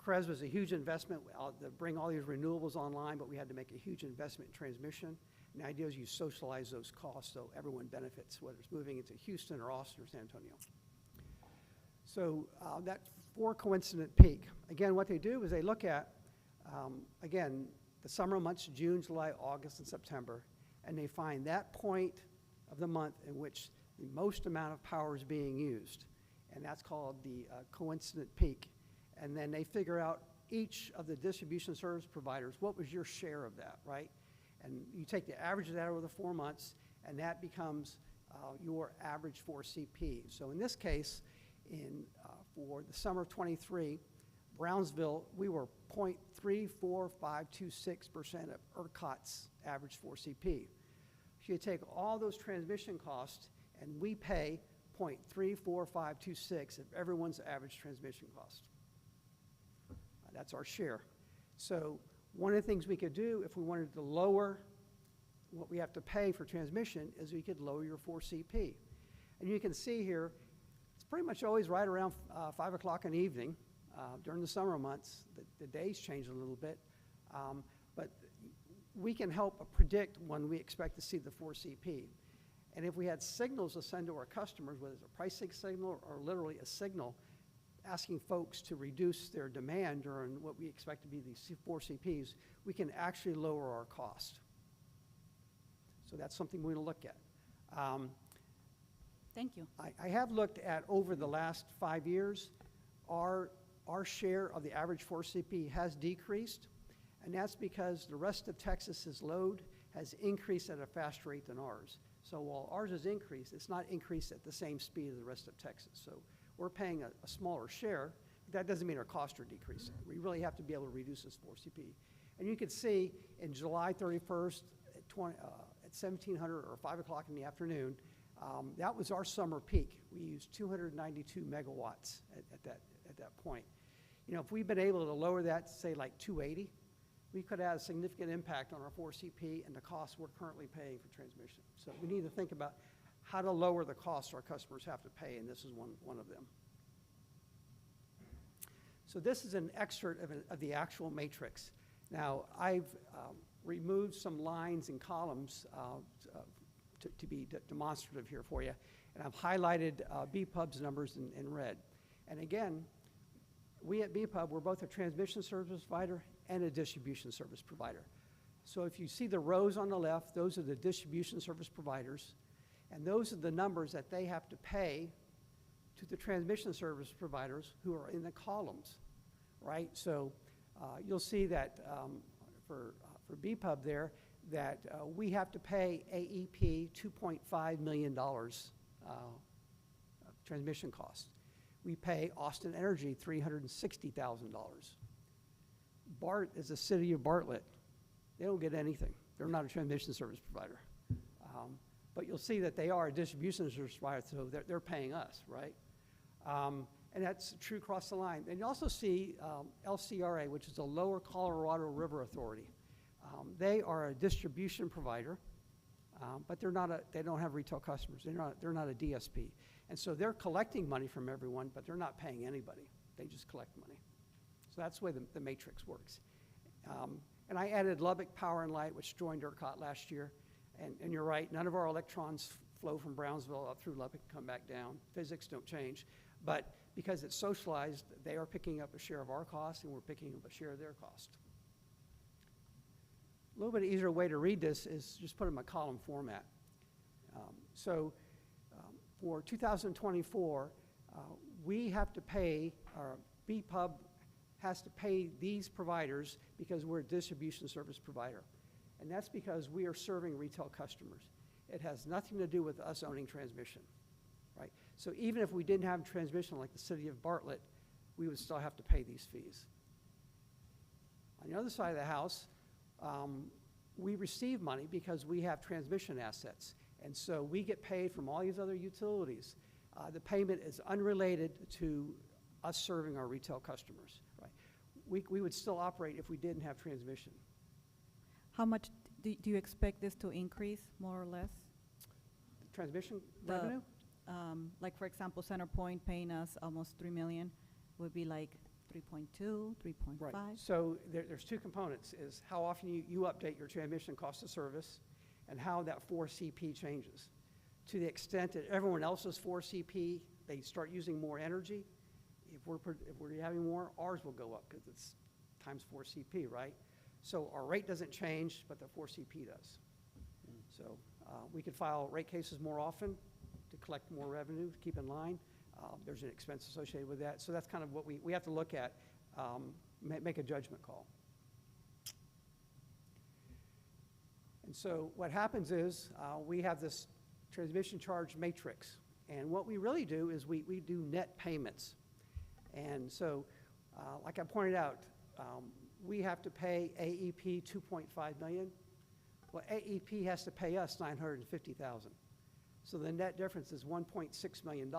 CREZ was a huge investment to bring all these renewables online, but we had to make a huge investment in transmission. And the idea is you socialize those costs so everyone benefits, whether it's moving into Houston or Austin or San Antonio. So that 4 coincident peak, again, what they do is they look at, again, the summer months, June, July, August, and September, and they find that point of the month in which the most amount of power is being used, and that's called the coincident peak. And then they figure out each of the distribution service providers, what was your share of that, right? And you take the average of that over the 4 months, and that becomes your average for CP. So in this case, for the summer of 23, Brownsville, we were 0.34526% of ERCOT's average for CP. So you take all those transmission costs, and we pay 0.34526 of everyone's average transmission cost. That's our share. So one of the things we could do if we wanted to lower what we have to pay for transmission is we could lower your 4CP. And you can see here, it's pretty much always right around 5 o'clock in the evening. During the summer months, the days change a little bit. But we can help predict when we expect to see the 4CP. And if we had signals to send to our customers, whether it's a pricing signal or literally a signal, asking folks to reduce their demand during what we expect to be these 4CPs, we can actually lower our cost. So that's something we're going to look at. Thank you. I have looked at over the last 5 years, our share of the average 4CP has decreased, and that's because the rest of Texas's load has increased at a faster rate than ours. So while ours has increased, it's not increased at the same speed as the rest of Texas. So we're paying a smaller share. That doesn't mean our costs are decreasing. We really have to be able to reduce this 4CP. And you can see in July 31st at 1700 or 5 o'clock in the afternoon, that was our summer peak. We used 292 megawatts at that point. You know, if we've been able to lower that to say like 280, we could have a significant impact on our 4CP and the costs we're currently paying for transmission. So we need to think about how to lower the costs our customers have to pay, and this is one of them. So this is an excerpt of the actual matrix. Now, I've removed some lines and columns to be demonstrative here for you, and I've highlighted BPUB's numbers in red. And again, we at BPUB, we're both a transmission service provider and a distribution service provider. So if you see the rows on the left, those are the distribution service providers, and those are the numbers that they have to pay to the transmission service providers who are in the columns, right? So you'll see that for BPUB there, that we have to pay AEP $2.5 million transmission costs. We pay Austin Energy $360,000. BART is the city of Bartlett. They don't get anything. They're not a transmission service provider. But you'll see that they are a distribution service provider, so they're paying us, right? And that's true across the line. And you also see LCRA, which is the Lower Colorado River Authority. They are a distribution provider, but they don't have retail customers. They're not a DSP. And so they're collecting money from everyone, but they're not paying anybody. They just collect money. So that's the way the matrix works. And I added Lubbock Power and Light, which joined ERCOT last year. And you're right, none of our electrons flow from Brownsville up through Lubbock and come back down. Physics don't change. But because it's socialized, they are picking up a share of our cost, and we're picking up a share of their cost. A little bit easier way to read this is just put it in a column format. For 2024, we have to pay, our BPUB has to pay these providers because we're a distribution service provider. And that's because we are serving retail customers. It has nothing to do with us owning transmission, right? So even if we didn't have transmission like the city of Bartlett, we would still have to pay these fees. On the other side of the house, we receive money because we have transmission assets. And so we get paid from all these other utilities. The payment is unrelated to us serving our retail customers, right? We would still operate if we didn't have transmission. How much do you expect this to increase, more or less? Transmission The, revenue? Like, for example, CenterPoint paying us almost 3 million, would be like 3.2, 3.5? Right. So there's two components, is how often you update your transmission cost of service and how that 4CP changes. To the extent that everyone else's 4CP, they start using more energy, if we're having more, ours will go up because it's times 4CP, right? So our rate doesn't change, but the 4CP does. So we could file rate cases more often to collect more revenue, to keep in line. There's an expense associated with that. So that's kind of what we have to look at, make a judgment call. And so what happens is we have this transmission charge matrix. And what we really do is we do net payments. And so, like I pointed out, we have to pay AEP $2.5 million. Well, AEP has to pay us $950,000. So the net difference is $1.6 million.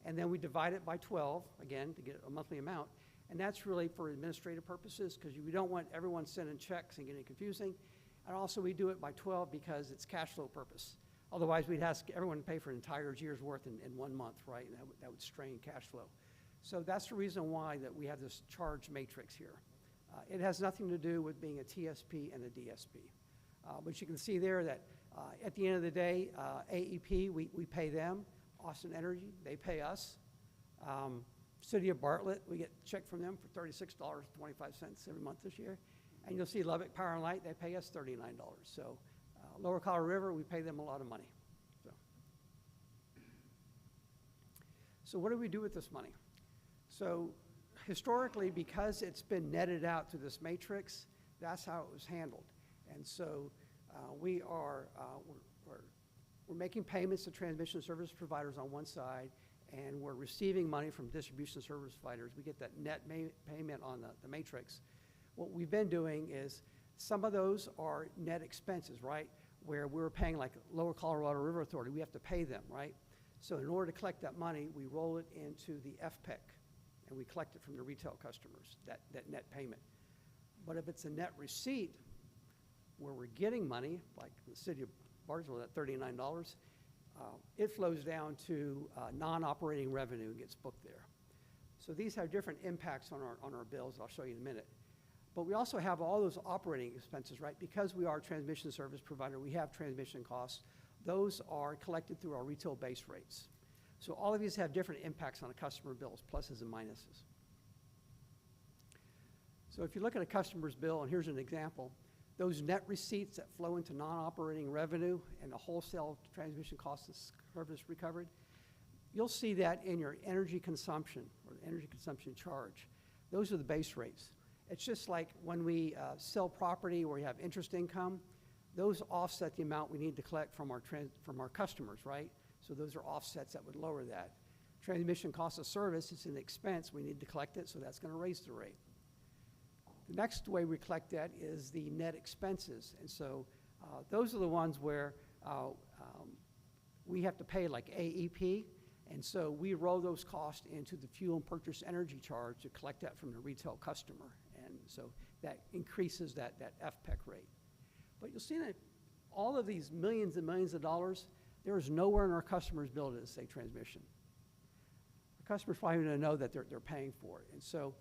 And then we divide it by 12, again, to get a monthly amount. And that's really for administrative purposes, because we don't want everyone sending checks and getting confusing. And also, we do it by 12 because it's cash flow purpose. Otherwise, we'd ask everyone to pay for an entire year's worth in 1 month, right? And that would strain cash flow. So that's the reason why that we have this charge matrix here. It has nothing to do with being a TSP and a DSP. But you can see there that at the end of the day, AEP, we pay them. Austin Energy, they pay us. City of Bartlett, we get a check from them for $36.25 every month this year. And you'll see Lubbock Power and Light, they pay us $39. So Lower Colorado River, we pay them a lot of money. So what do we do with this money? So historically, because it's been netted out through this matrix, that's how it was handled. And so we're making payments to transmission service providers on one side, and we're receiving money from distribution service providers. We get that net payment on the matrix. What we've been doing is some of those are net expenses, right? Where we're paying like Lower Colorado River Authority, we have to pay them, right? So in order to collect that money, we roll it into the FPEC, and we collect it from the retail customers, that net payment. But if it's a net receipt where we're getting money, like the city of Bartlett, that $39, it flows down to non-operating revenue and gets booked there. So these have different impacts on our bills. I'll show you in a minute. But we also have all those operating expenses, right? Because we are a transmission service provider, we have transmission costs. Those are collected through our retail base rates. So all of these have different impacts on a customer bills, pluses and minuses. So if you look at a customer's bill, and here's an example, those net receipts that flow into non-operating revenue and the wholesale transmission cost of service recovered, you'll see that in your energy consumption or energy consumption charge. Those are the base rates. It's just like when we sell property where we have interest income, those offset the amount we need to collect from our customers, right? So those are offsets that would lower that. Transmission cost of service is an expense. We need to collect it, so that's going to raise the rate. The next way we collect that is the net expenses. And so those are the ones where we have to pay like AEP. And so we roll those costs into the fuel and purchase energy charge to collect that from the retail customer. And so that increases that FPEC rate. But you'll see that all of these millions and millions of dollars, there is nowhere in our customer's bill to say transmission. Our customers probably don't know that they're paying for it. And so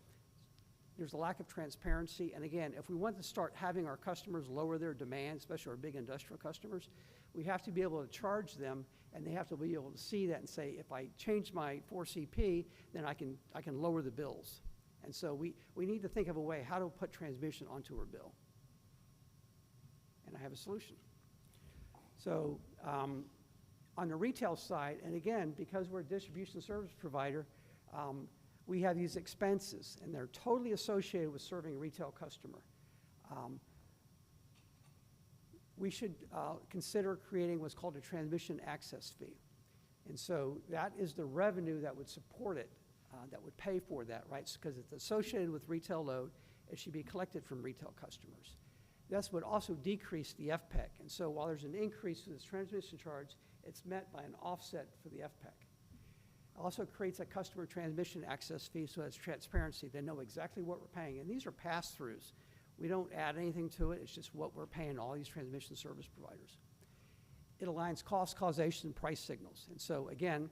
there's a lack of transparency. And again, if we want to start having our customers lower their demand, especially our big industrial customers, we have to be able to charge them, and they have to be able to see that and say, if I change my 4CP, then I can lower the bills. And so we need to think of a way how to put transmission onto our bill. And I have a solution. So on the retail side, and again, because we're a distribution service provider, we have these expenses, and they're totally associated with serving a retail customer. We should consider creating what's called a transmission access fee. And so that is the revenue that would support it, that would pay for that, right? Because it's associated with retail load, it should be collected from retail customers. This would also decrease the FPEC. And so while there's an increase to this transmission charge, it's met by an offset for the FPEC. Also creates a customer transmission access fee, so it's transparency. They know exactly what we're paying. And these are pass-throughs, We don't add anything to it. It's just what we're paying all these transmission service providers. It aligns cost, causation, and price signals. And so, again,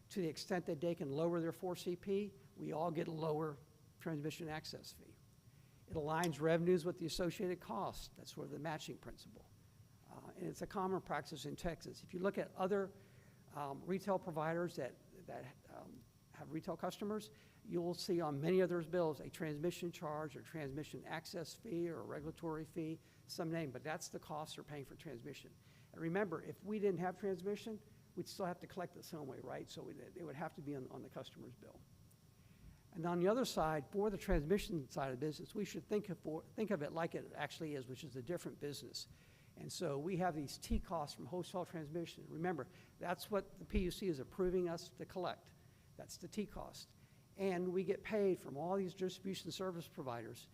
to the extent that they can lower their 4CP, we all get a lower transmission access fee. It aligns revenues with the associated costs. That's sort of the matching principle. And it's a common practice in Texas. If you look at other retail providers that have retail customers, you'll see on many of those bills a transmission charge or transmission access fee or a regulatory fee, some name, but that's the cost they're paying for transmission. And remember, if we didn't have transmission, we'd still have to collect it some way, right? So it would have to be on the customer's bill. And on the other side, for the transmission side of the business, we should think of it like it actually is, which is a different business. And so we have these T costs from wholesale transmission. Remember, that's what the PUC is approving us to collect. That's the T cost. And we get paid from all these distribution service providers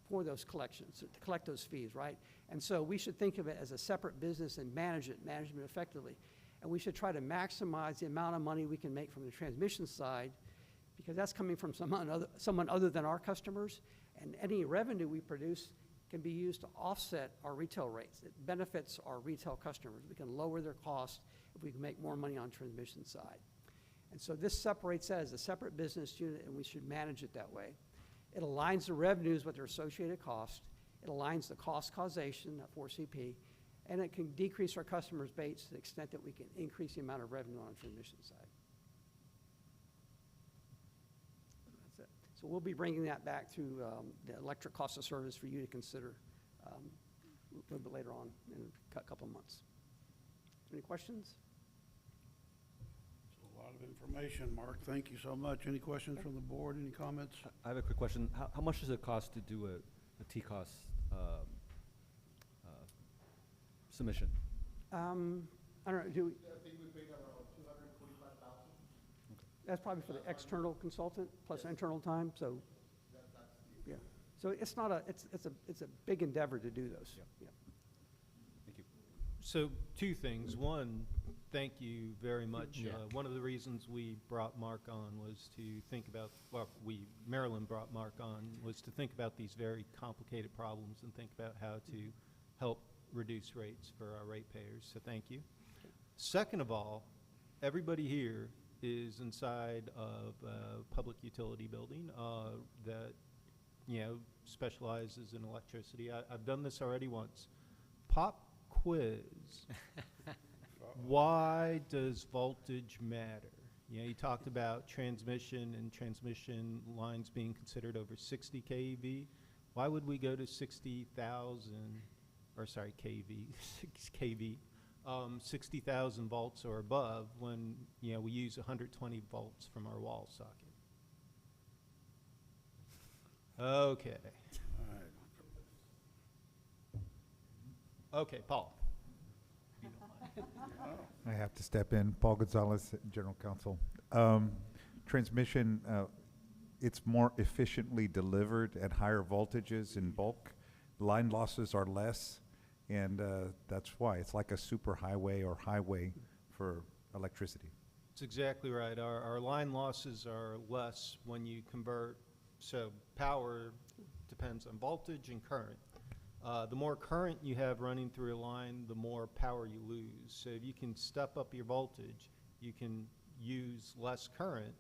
for those collections, to collect those fees, right? And so we should think of it as a separate business and manage it effectively. And we should try to maximize the amount of money we can make from the transmission side, because that's coming from someone other than our customers, and any revenue we produce can be used to offset our retail rates. It benefits our retail customers. We can lower their costs if we can make more money on transmission side. And so this separates that as a separate business unit, and we should manage it that way. It aligns the revenues with their associated cost. It aligns the cost causation, that 4CP, and it can decrease our customers' rates to the extent that we can increase the amount of revenue on the transmission side. That's it. So we'll be bringing that back to the electric cost of service for you to consider a little bit later on in a couple of months. Any questions? A lot of information, Mark. Thank you so much. Any questions from the board? Any comments? I have a quick question. How much does it cost to do a T-cost submission? I don't know, I think we paid around $245,000. That's probably for the external consultant plus internal time, so. Yeah. So it's not it's a big endeavor to do those. Yeah. Thank you. So two things. One, thank you very much. Yeah. One of the reasons we brought Mark on was to think about, Maryland brought Mark on, was to think about these very complicated problems and think about how to help reduce rates for our ratepayers. So thank you. Second of all, everybody here is inside of a public utility building that, specializes in electricity. I've done this already once. Pop quiz. Why does voltage matter? You talked about transmission and transmission lines being considered over 60 kV. Why would we go to 60,000, or sorry, kV, 60,000 volts or above when, we use 120 volts from our wall socket? Okay. All right. Okay, Paul. I have to step in. Paul Gonzalez, General Counsel. Transmission, it's more efficiently delivered at higher voltages in bulk. Line losses are less, and that's why. It's like a superhighway or highway for electricity. That's exactly right. Our line losses are less when you convert, so power depends on voltage and current. The more current you have running through a line, the more power you lose. So if you can step up your voltage, you can use less current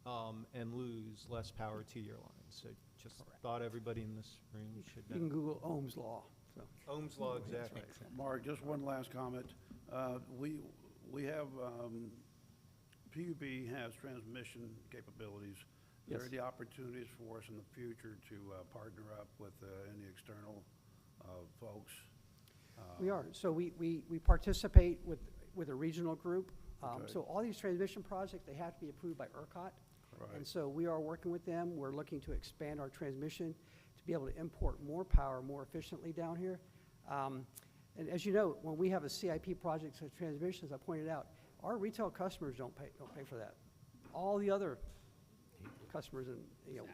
and lose less power to your line. So just thought everybody in this room should know. You can Google Ohm's law. So. Ohm's law, exactly. Mark, just one last comment. We have, PUB has transmission capabilities. Are there any opportunities for us in the future to partner up with any external folks? We are. So we participate with a regional group. Okay. So all these transmission projects, they have to be approved by ERCOT. Right. And so we are working with them. We're looking to expand our transmission to be able to import more power more efficiently down here. And as you know, when we have a CIP project of transmission, as I pointed out, our retail customers don't pay for that. All the other customers, and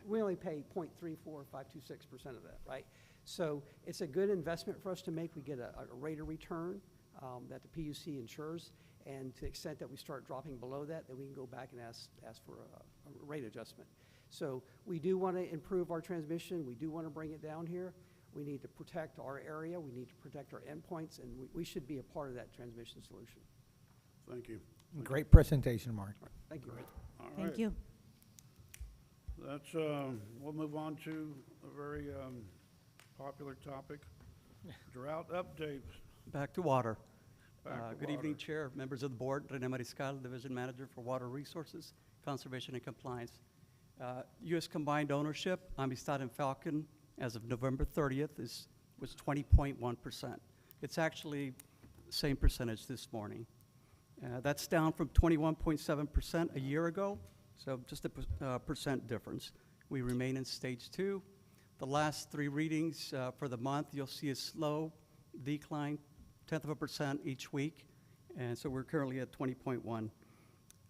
we only pay 0.34526% of that, right? So it's a good investment for us to make. We get a rate of return that the PUC ensures, and to the extent that we start dropping below that, then we can go back and ask for a rate adjustment. So we do want to improve our transmission. We do want to bring it down here. We need to protect our area. We need to protect our endpoints, and we should be a part of that transmission solution. Thank you. Great presentation, Mark. Thank you. All Thank right. you. That's, we'll move on to a very popular topic, drought update. Back to water. Back to Good evening, water. Chair, members of the board. Rene Mariscal, Division Manager for Water Resources, Conservation and Compliance. U.S. combined ownership, Amistad and Falcon, as of November 30th, was 20.1%. It's actually the same percentage this morning. That's down from 21.7% a year ago, so just a percent difference. We remain in stage 2. The last 3 readings for the month, you'll see a slow decline, 0.1% each week, and so we're currently at 20.1.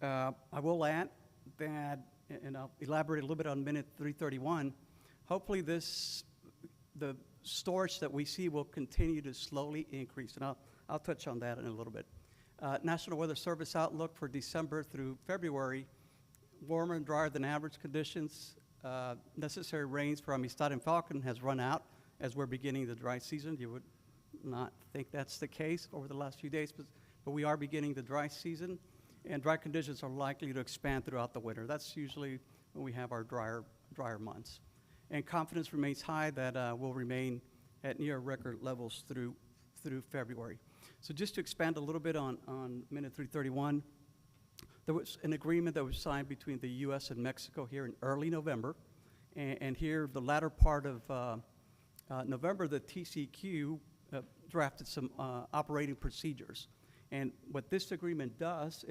I will add that, and I'll elaborate a little bit on minute 331, hopefully the storage that we see will continue to slowly increase, and I'll touch on that in a little bit. National Weather Service outlook for December through February, warmer and drier than average conditions. Necessary rains for Amistad and Falcon has run out as we're beginning the dry season. You would not think that's the case over the last few days, but we are beginning the dry season, and dry conditions are likely to expand throughout the winter. That's usually when we have our drier months. And confidence remains high that we'll remain at near record levels through February. So just to expand a little bit on minute 331, there was an agreement that was signed between the U.S. and Mexico here in early November. And here, the latter part of November, the TCQ drafted some operating procedures. And what this agreement does,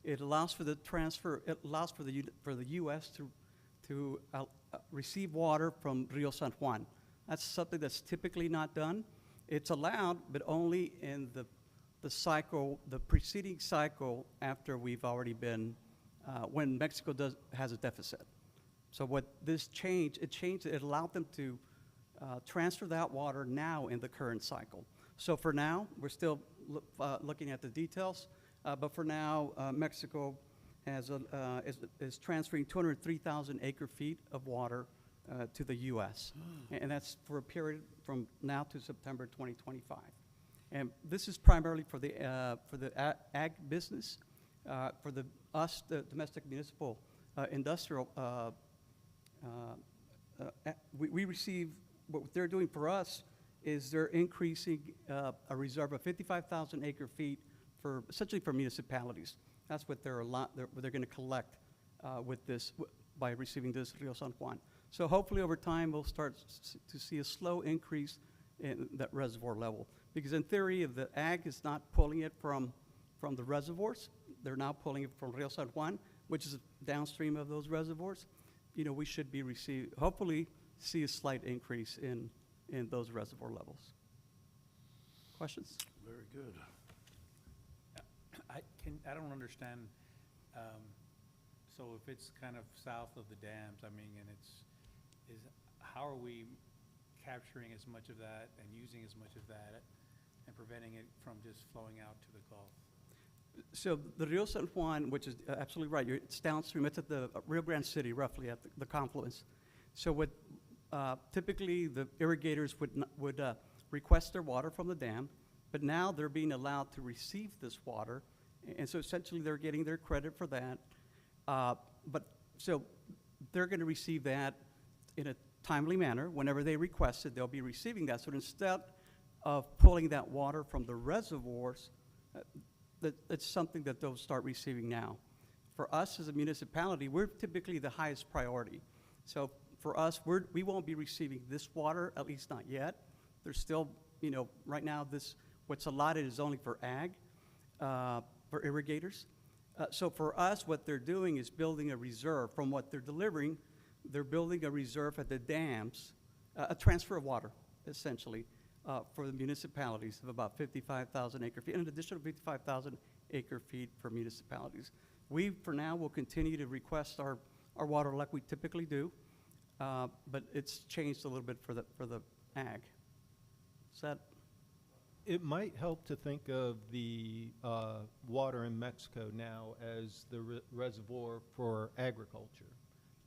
it allows for the transfer, it allows for the U.S. to receive water from Rio San Juan. That's something that's typically not done. It's allowed, but only in the cycle, the preceding cycle after we've already been, when Mexico has a deficit. So what this changed, it allowed them to transfer that water now in the current cycle. So for now, we're still looking at the details, but for now, Mexico is transferring 203,000 acre-feet of water to the U.S. And that's for a period from now to September 2025. And this is primarily for the ag business, for the domestic municipal industrial. We receive, what they're doing for us is they're increasing a reserve of 55,000 acre-feet for essentially for municipalities. That's what they're going to collect with this by receiving this Rio San Juan. So hopefully over time we'll start to see a slow increase in that reservoir level. Because in theory, if the ag is not pulling it from the reservoirs, they're now pulling it from Rio San Juan, which is downstream of those reservoirs. You know, we should be hopefully see a slight increase in those reservoir levels. Questions? Very good. I don't understand, so if it's kind of south of the dams, I mean, and how are we capturing as much of that and using as much of that and preventing it from just flowing out to the Gulf? So the Rio San Juan, which is absolutely right, it's downstream, it's at the Rio Grande City, roughly at the confluence. So what typically the irrigators would request their water from the dam, but now they're being allowed to receive this water, and so essentially they're getting their credit for that. So they're going to receive that in a timely manner. Whenever they request it, they'll be receiving that. So instead of pulling that water from the reservoirs, that's something that they'll start receiving now. For us as a municipality, we're typically the highest priority. So for us, we won't be receiving this water, at least not yet. There's still, you know, right now what's allotted is only for ag, for irrigators. So for us, what they're doing is building a reserve. From what they're delivering, they're building a reserve at the dams, a transfer of water, essentially, for the municipalities of about 55,000 acre-feet, an additional 55,000 acre-feet for municipalities. We, for now, will continue to request our water like we typically do, but it's changed a little bit for the ag. Is that? It might help to think of the water in Mexico now as the reservoir for agriculture.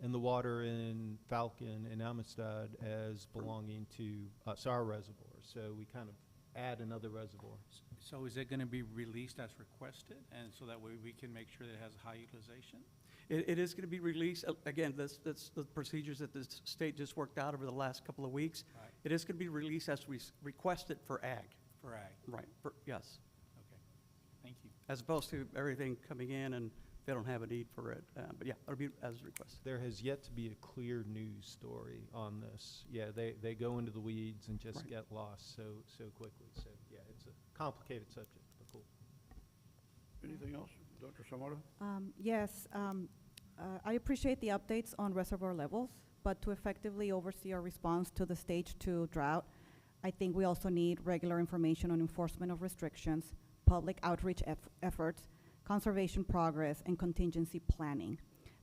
and the water in Falcon and Amistad as belonging to us, our reservoir. So we kind of add another reservoir. So is it going to be released as requested, and so that way we can make sure that it has high utilization? It is going to be released, again, that's the procedures that the state just worked out over the last couple of weeks. Right. It is going to be released as requested for ag. For ag? Right, yes. Okay, thank you. As opposed to everything coming in and they don't have a need for it. But yeah, it'll be as requested. There has yet to be a clear news story on this. Yeah, they go into the weeds and just Right. get lost so quickly. So, yeah, it's a complicated subject, but cool. Anything else? Dr. Samato? Yes, I appreciate the updates on reservoir levels, but to effectively oversee our response to the stage 2 drought, I think we also need regular information on enforcement of restrictions, public outreach efforts, conservation progress, and contingency planning.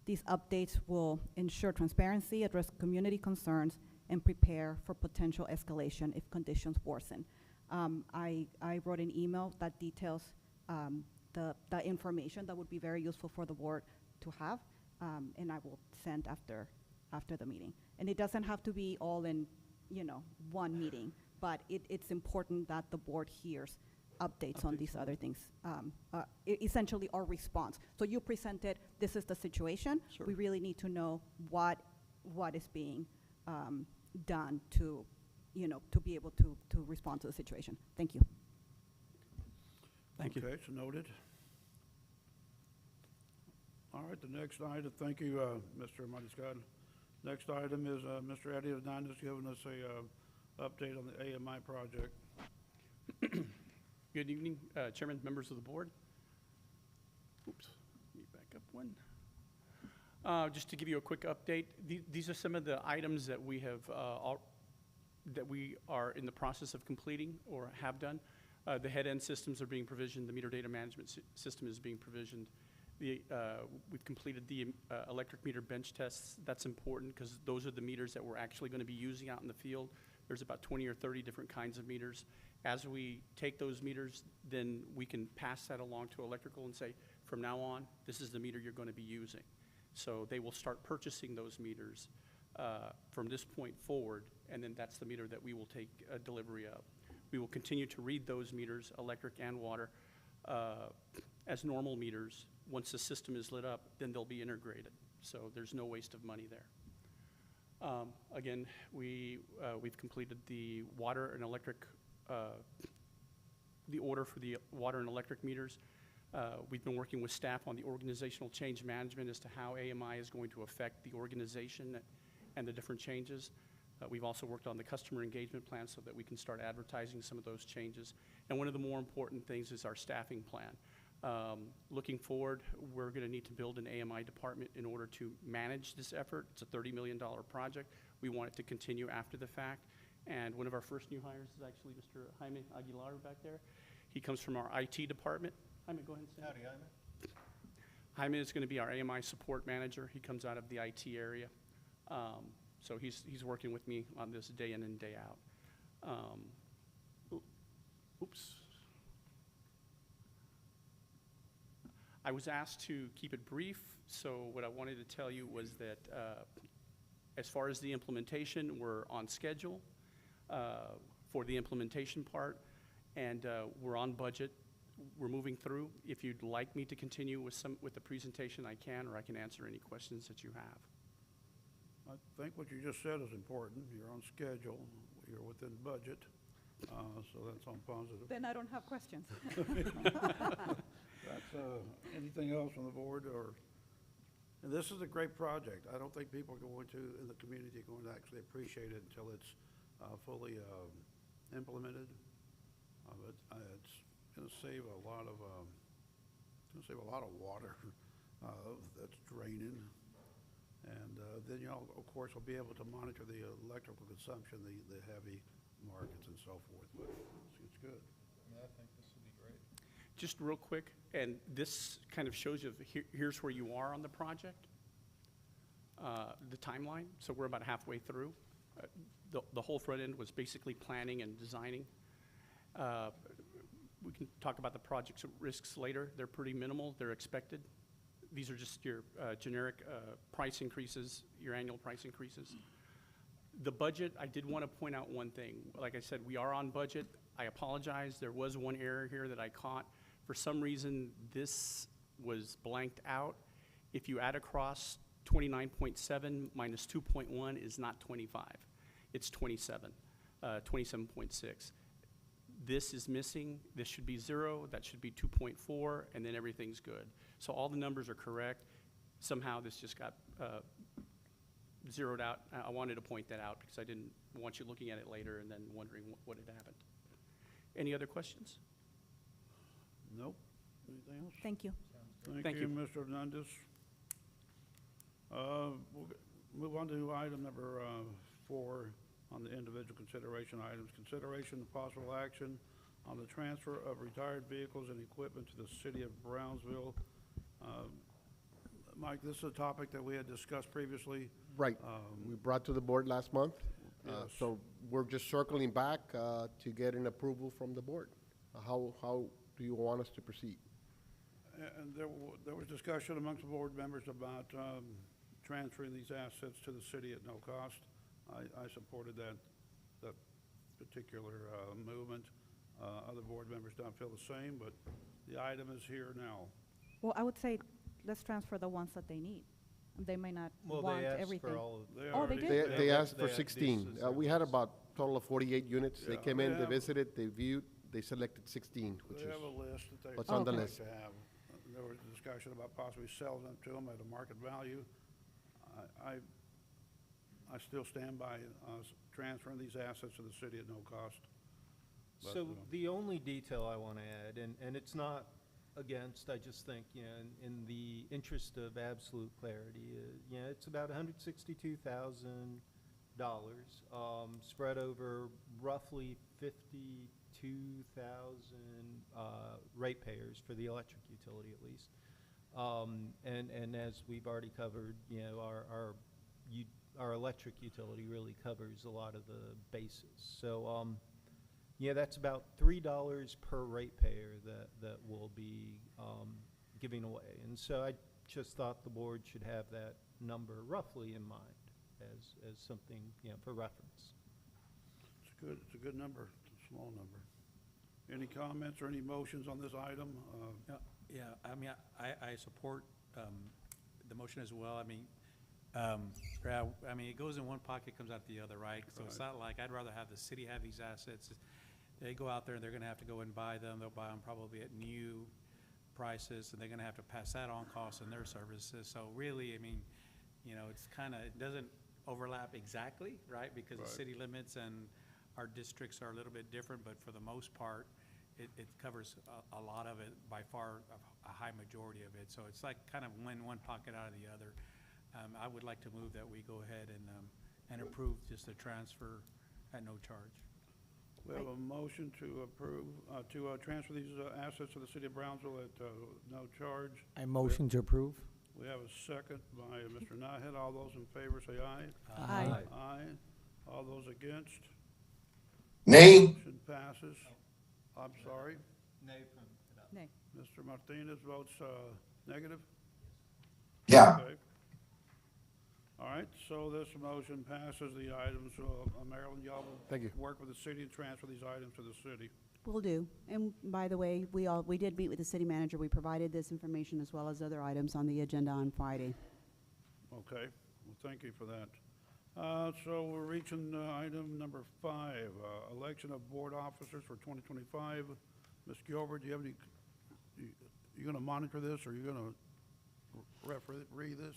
These updates will ensure transparency, address community concerns, and prepare for potential escalation if conditions worsen. I wrote an email that details the information that would be very useful for the board to have, and I will send after the meeting. And it doesn't have to be all in, one meeting, but it's important that the board hears updates on these other things. Essentially our response. So you presented, this is the situation. Sure. We really need to know what is being done to, to be able to respond to the situation. Thank you. Thank you. Okay, so noted. All right, the next item, thank you, Mr. Mariscal. Next item is Mr. Eddie Hernandez giving us a update on the AMI project. Good evening, Chairman, members of the board. Oops, let me back up one. Just to give you a quick update, these are some of the items that we have that we are in the process of completing or have done. The head-end systems are being provisioned. The meter data management system is being provisioned. We've completed the electric meter bench tests. That's important because those are the meters that we're actually going to be using out in the field. There's about 20 or 30 different kinds of meters. As we take those meters, then we can pass that along to electrical and say, from now on, this is the meter you're going to be using. So they will start purchasing those meters from this point forward, and then that's the meter that we will take delivery of. We will continue to read those meters, electric and water, as normal meters. Once the system is lit up, then they'll be integrated. So there's no waste of money there. Again, we've completed the water and electric, the order for the water and electric meters. We've been working with staff on the organizational change management as to how AMI is going to affect the organization and the different changes. We've also worked on the customer engagement plan so that we can start advertising some of those changes. And one of the more important things is our staffing plan. Looking forward, we're going to need to build an AMI department in order to manage this effort. It's a $30 million project. We want it to continue after the fact. And one of our first new hires is actually Mr. Jaime Aguilar back there. He comes from our IT department. Jaime, go ahead and say. Howdy, Jaime. Jaime is going to be our AMI support manager. He comes out of the IT area. So he's working with me on this day in and day out. Oops. I was asked to keep it brief, so what I wanted to tell you was that as far as the implementation, we're on schedule for the implementation part, and we're on budget. We're moving through. If you'd like me to continue with the presentation, I can, or I can answer any questions that you have. I think what you just said is important. You're on schedule, you're within budget, so that's on positive. Then I don't have questions. That's, anything else on the board, or, and this is a great project. I don't think people in the community are going to actually appreciate it until it's fully implemented. But it's going to save a lot of, water that's draining. And then, of course, we'll be able to monitor the electrical consumption, the heavy markets and so forth, but it's good. Yeah, I think this will be great. Just real quick, and this kind of shows you, here's where you are on the project, the timeline. So we're about halfway through. The whole front end was basically planning and designing. We can talk about the project's risks later. They're pretty minimal. They're expected. these are just your generic price increases, your annual price increases. The budget, I did want to point out one thing. Like I said, we are on budget. I apologize, there was one error here that I caught. For some reason, this was blanked out. If you add across 29.7 minus 2.1 is not 25. It's 27, 27.6. This is missing. This should be 0. That should be 2.4, and then everything's good. So all the numbers are correct. Somehow this just got zeroed out. I wanted to point that out because I didn't want you looking at it later and then wondering what had happened. Any other questions? Nope. Anything else? Thank you. Thank you, Mr. Hernandez. We'll move on to item number 4 on the individual consideration items. Consideration and possible action on the transfer of retired vehicles and equipment to the city of Brownsville. Mike, this is a topic that we had discussed previously. Right. We brought to the board last month. Yes. So we're just circling back to get an approval from the board. How do you want us to proceed? And there was discussion amongst the board members about transferring these assets to the city at no cost. I supported that particular movement. Other board members don't feel the same, but the item is here now. Well, I would say, let's transfer the ones that they need. They may not Well, want they asked everything. for all of. Oh, they did? They asked for They- 16. this is We had about a total of 48 units. They Yeah, came in, we they have- visited, they viewed, they selected 16, which They is have a list that they what's on the would like list. to have. There was a discussion about possibly selling them to them at a market value. I still stand by transferring these assets to the city at no cost. But, So the only detail I want to add, and it's not against, I just think, you know, in the interest of absolute clarity, you know, it's about $162,000 spread over roughly 52,000 ratepayers for the electric utility at least. And as we've already covered, you know, our electric utility really covers a lot of the bases. So, yeah, that's about $3 per ratepayer that we'll be giving away. And so I just thought the board should have that number roughly in mind as something, you know, for reference. It's a good number. It's a small number. Any comments or any motions on this item? Yeah, I mean, I support the motion as well. I mean, it goes in one pocket, comes out the other, right? So it's not like, I'd rather have the city have these assets. They go out there and they're gonna have to go and buy them. They'll buy them probably at new prices, and they're gonna have to pass that on cost in their services. So really, I mean, you know, it's kinda, it doesn't overlap exactly, right? Because the city limits and our districts are a little bit different, but for the most part, it covers a lot of it, by far, a high majority of it. So it's like kind of in one pocket out of the other. I would like to move that we go ahead and approve just a transfer at no charge. We have a motion to approve, to transfer these assets to the city of Brownsville at no charge. I motion to approve. We have a second by Mr. Nahed. All those in favor say aye. Aye. Aye. All those against? Nay. Motion passes. I'm sorry. Nay from. Nay. Mr. Martinez votes negative? Yeah. Okay. All right, so this motion passes the items. Marilyn, y'all Thank you. will work with the city and transfer these items to the city. Will do. And by the way, we did meet with the city manager. We provided this information as well as other items on the agenda on Friday. Okay, well, thank you for that. So we're reaching item number 5, election of board officers for 2025. Ms. Gilbert, do you have any, you gonna monitor this, or you gonna referee this?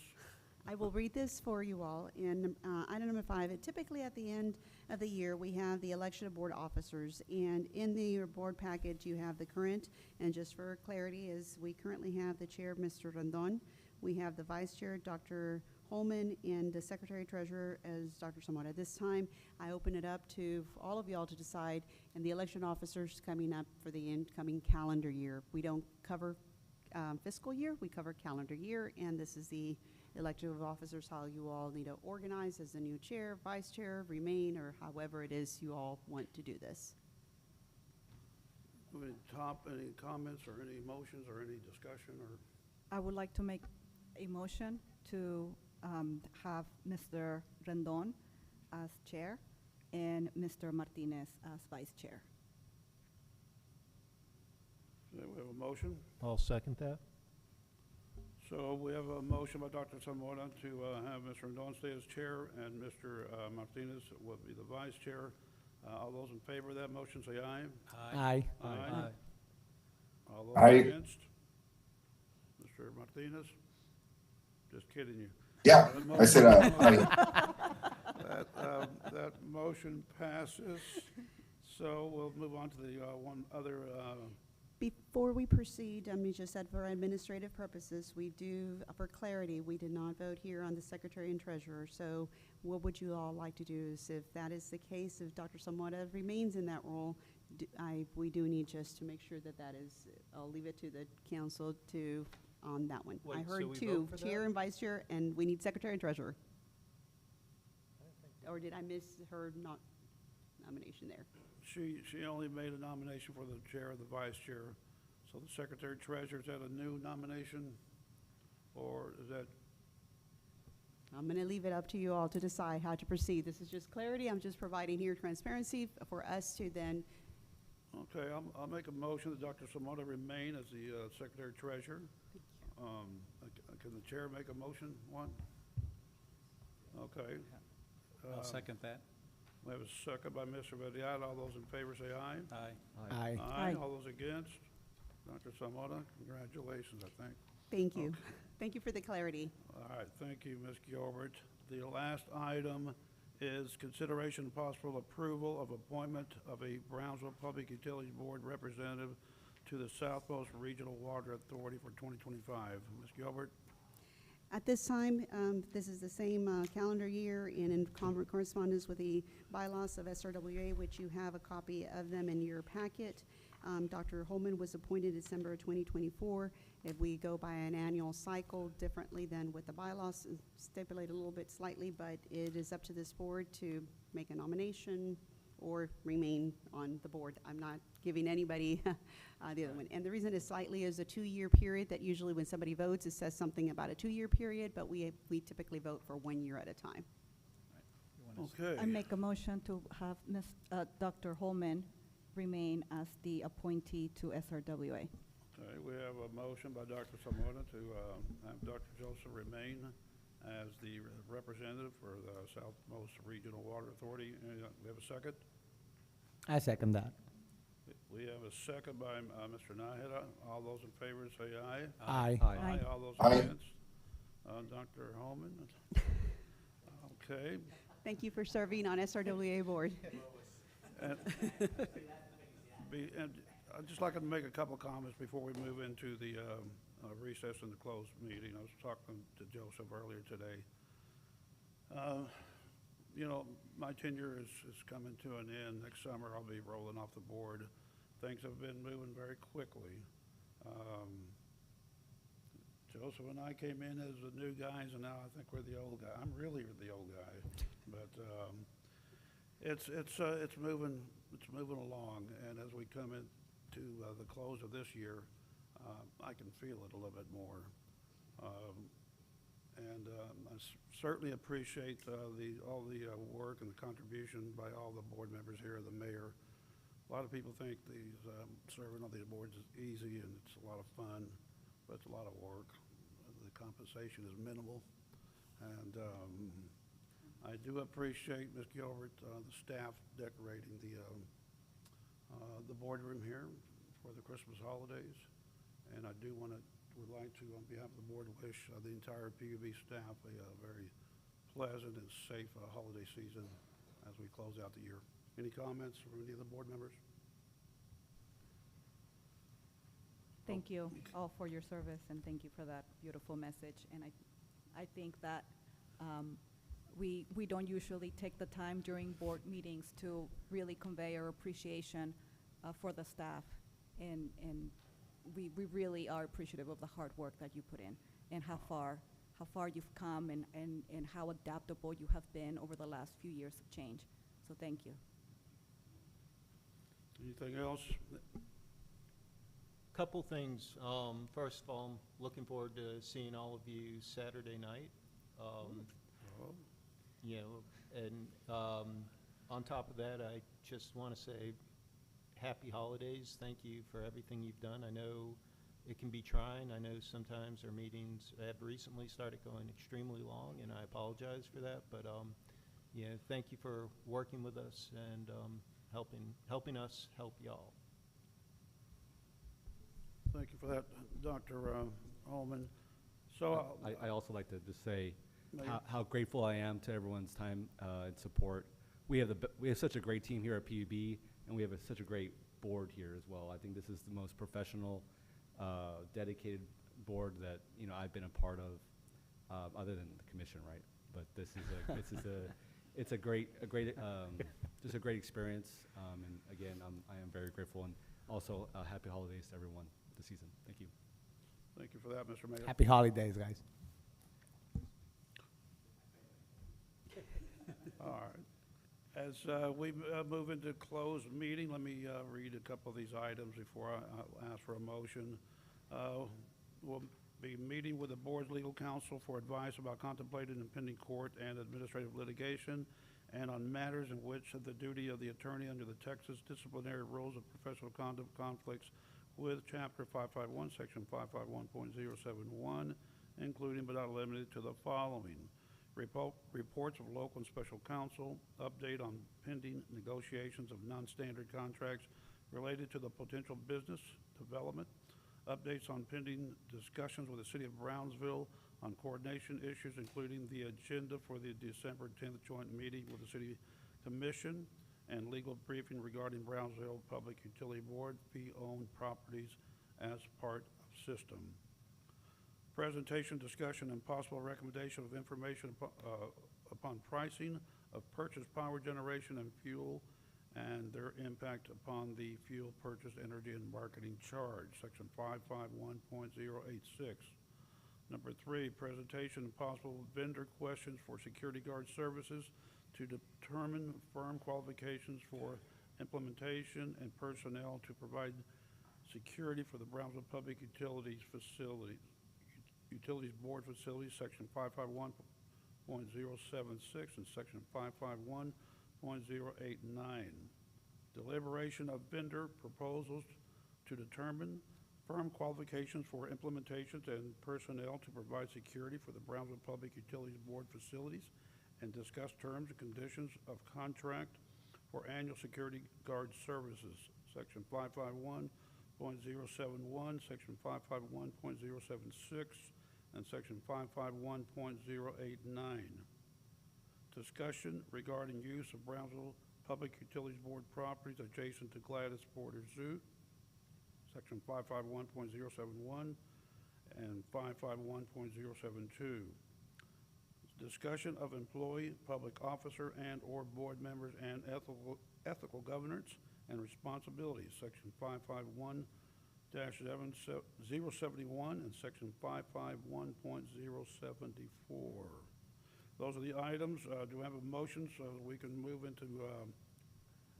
I will read this for you all. In item number 5, typically at the end of the year, we have the election of board officers. And in your board package, you have the current, and just for clarity, is we currently have the chair, Mr. Rondon. We have the vice chair, Dr. Holman, and the secretary treasurer as Dr. Samora. At this time, I open it up to all of y'all to decide, and the election officers coming up for the incoming calendar year. We don't cover fiscal year, we cover calendar year, and this is the election of officers, how you all need to organize as the new chair, vice chair, remain, or however it is you all want to do this. Any comments or any motions or any discussion or? I would like to make a motion to have Mr. Rendon as chair and Mr. Martinez as vice chair. Okay, we have a motion. I'll second that. So we have a motion by Dr. Zamora to have Mr. Rendon stay as chair and Mr. Martinez will be the vice chair. All those in favor of that motion, say aye. Aye. Aye. All those Aye. against? Mr. Martinez? Just kidding you. Yeah, That I said, motion- aye. That motion passes. So we'll move on to the one other, Before we proceed, let me just add for administrative purposes, we do, for clarity, we did not vote here on the secretary and treasurer. So what would you all like to do is if that is the case, if Dr. Zamora remains in that role, we do need just to make sure that that is, I'll leave it to the council to, on that one. I Wait, so heard we two, vote for chair that? and vice chair, and we need secretary and treasurer. Or did I miss her nomination there? she only made a nomination for the chair or the vice chair. So the secretary treasurer, is that a new nomination? Or is that, I'm going to leave it up to you all to decide how to proceed. This is just clarity. I'm just providing here transparency for us to then, okay, I'll make a motion that Dr. Zamora remain as the secretary treasurer. Can the chair make a motion, one? Okay. I'll second that. We have a second by Mr. Varela. All those in favor say aye. Aye. Aye. Aye. All those against? Dr. Zamora, congratulations, I think. thank you. Okay. Thank you for the clarity. All right, thank you, Ms. Gilbert. The last item is consideration and possible approval of appointment of a Brownsville Public Utilities Board representative to the Southmost Regional Water Authority for 2025. Ms. Gilbert? At this time, this is the same calendar year and in correspondence with the bylaws of SRWA, which you have a copy of them in your packet. Dr. Holman was appointed December 2024. If we go by an annual cycle differently than with the bylaws, stipulate a little bit slightly, but it is up to this board to make a nomination or remain on the board. I'm not giving anybody the other one. And the reason it's slightly is a 2-year period that usually when somebody votes, it says something about a 2-year period, but we typically vote for 1 year at a time. Okay. I make a motion to have Dr. Holman remain as the appointee to SRWA. Okay, we have a motion by Dr. Zamora to have Dr. Joseph remain as the representative for the Southmost Regional Water Authority. We have a second? I second that. We have a second by Mr. Nahida. All those in favor say aye. Aye. Aye. All those Aye. against? Dr. Holman? Okay. Thank you for serving on SRWA board. And I'd just like to make a couple comments before we move into the recess and the closed meeting. I was talking to Joseph earlier today. You know, my tenure is coming to an end. Next summer, I'll be rolling off the board. Things have been moving very quickly. Joseph and I came in as the new guys, and now I think we're the old guy. I'm really the old guy, but it's moving along. And as we come into the close of this year, I can feel it a little bit more. I certainly appreciate all the work and the contribution by all the board members here, the mayor. A lot of people think these serving on the boards is easy and it's a lot of fun, but it's a lot of work. The compensation is minimal, and I do appreciate, Ms. Gilbert, the staff decorating the boardroom here for the Christmas holidays, and I do would like to, on behalf of the board, wish the entire PUB staff a very pleasant and safe holiday season as we close out the year. Any comments from any of the board members? Thank you all for your service, and thank you for that beautiful message. And I think that we don't usually take the time during board meetings to really convey our appreciation for the staff, and we really are appreciative of the hard work that you put in and how far you've come and how adaptable you have been over the last few years of change. So thank you. Anything else? Couple things. First of all, I'm looking forward to seeing all of you Saturday night. You know, and on top of that, I just want to say happy holidays. Thank you for everything you've done. I know it can be trying. I know sometimes our meetings have recently started going extremely long, and I apologize for that. But you know, thank you for working with us and helping us help y'all. Thank you for that, Dr. Holman. So, I also like to just say Mayor. how grateful I am to everyone's time and support. We have such a great team here at PUB, and we have such a great board here as well. I think this is the most professional, dedicated board that I've been a part of, other than the commission, right? But it's a great just a great experience. And again, I am very grateful, and also happy holidays to everyone this season. Thank you. Thank you for that, Mr. Mayor. Happy holidays, guys. All right. As we move into closed meeting, let me read a couple of these items before I ask for a motion. We'll be meeting with the board's legal counsel for advice about contemplated and pending court and administrative litigation, and on matters in which the duty of the attorney under the Texas Disciplinary Rules of Professional Conduct conflicts with Chapter 551, Section 551.071, including but not limited to the following: reports of local and special counsel, update on pending negotiations of non-standard contracts related to the potential business development, updates on pending discussions with the City of Brownsville on coordination issues, including the agenda for the December 10th joint meeting with the City Commission, and legal briefing regarding Brownsville Public Utility Board fee-owned properties as part of system. Presentation, discussion, and possible recommendation of information upon pricing of purchase power generation and fuel and their impact upon the fuel purchase energy and marketing charge, Section 551.086. Number 3, presentation and possible vendor questions for security guard services to determine firm qualifications for implementation and personnel to provide security for the Brownsville Public Utilities Board facilities, Section 551.076 and Section 551.089. Deliberation of vendor proposals to determine firm qualifications for implementations and personnel to provide security for the Brownsville Public Utilities Board facilities, and discuss terms and conditions of contract for annual security guard services, Section 551.071, Section 551.076, and Section 551.089. Discussion regarding use of Brownsville Public Utilities Board properties adjacent to Gladys Porter Zoo, Section 551.071 and 551.072. Discussion of employee, public officer, and/or board members and ethical governance and responsibilities, Section 551-071 and Section 551.074. Those are the items. Do we have a motion so that we can move into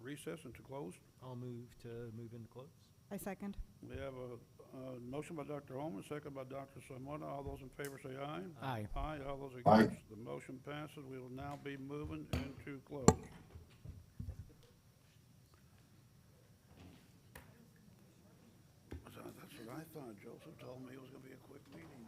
recess and to close? I'll move into close. I second. We have a motion by Dr. Holman, second by Dr. Simona. All those in favor say aye. Aye. Aye. All those Aye. against. The motion passes. We will now be moving into close. That's what I thought. Joseph told me it was going to be a quick meeting.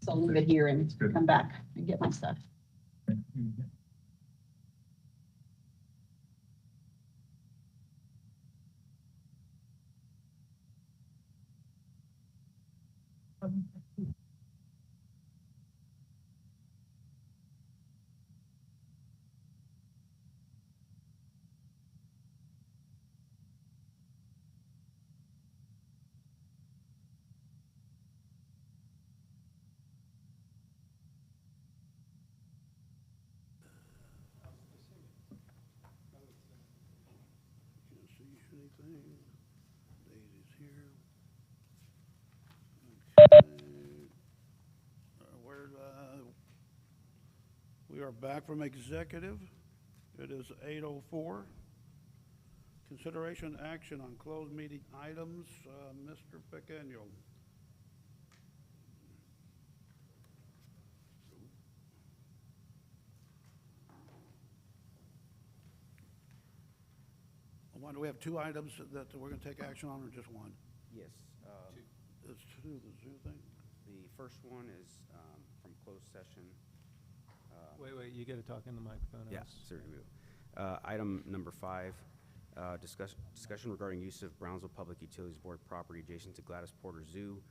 So I'll leave it here and come back and get my stuff. Can't see anything. Daisy's here. Okay. We are back from executive. It is 8:04. Consideration action on closed meeting items. Mr. Pequeño. Why do we have two items that we're going to take action on, or just one? Yes. It's two, the zoo thing? The first one is from closed session. Wait, you gotta talk in the microphone. Yeah, certainly will. Item number 5, discussion regarding use of Brownsville Public Utilities Board property adjacent to Gladys Porter Zoo.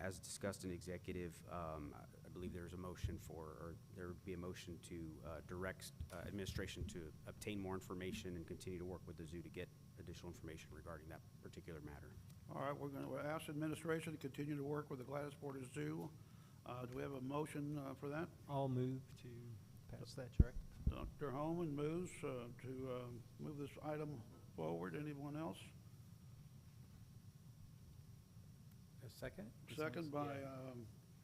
As discussed in executive, I believe there's a motion or there would be a motion to direct administration to obtain more information and continue to work with the zoo to get additional information regarding that particular matter. All right, we're ask administration to continue to work with the Gladys Porter Zoo. Do we have a motion for that? I'll move to pass that charge. Dr. Holman moves to move this item forward. Anyone else? A second? Second by,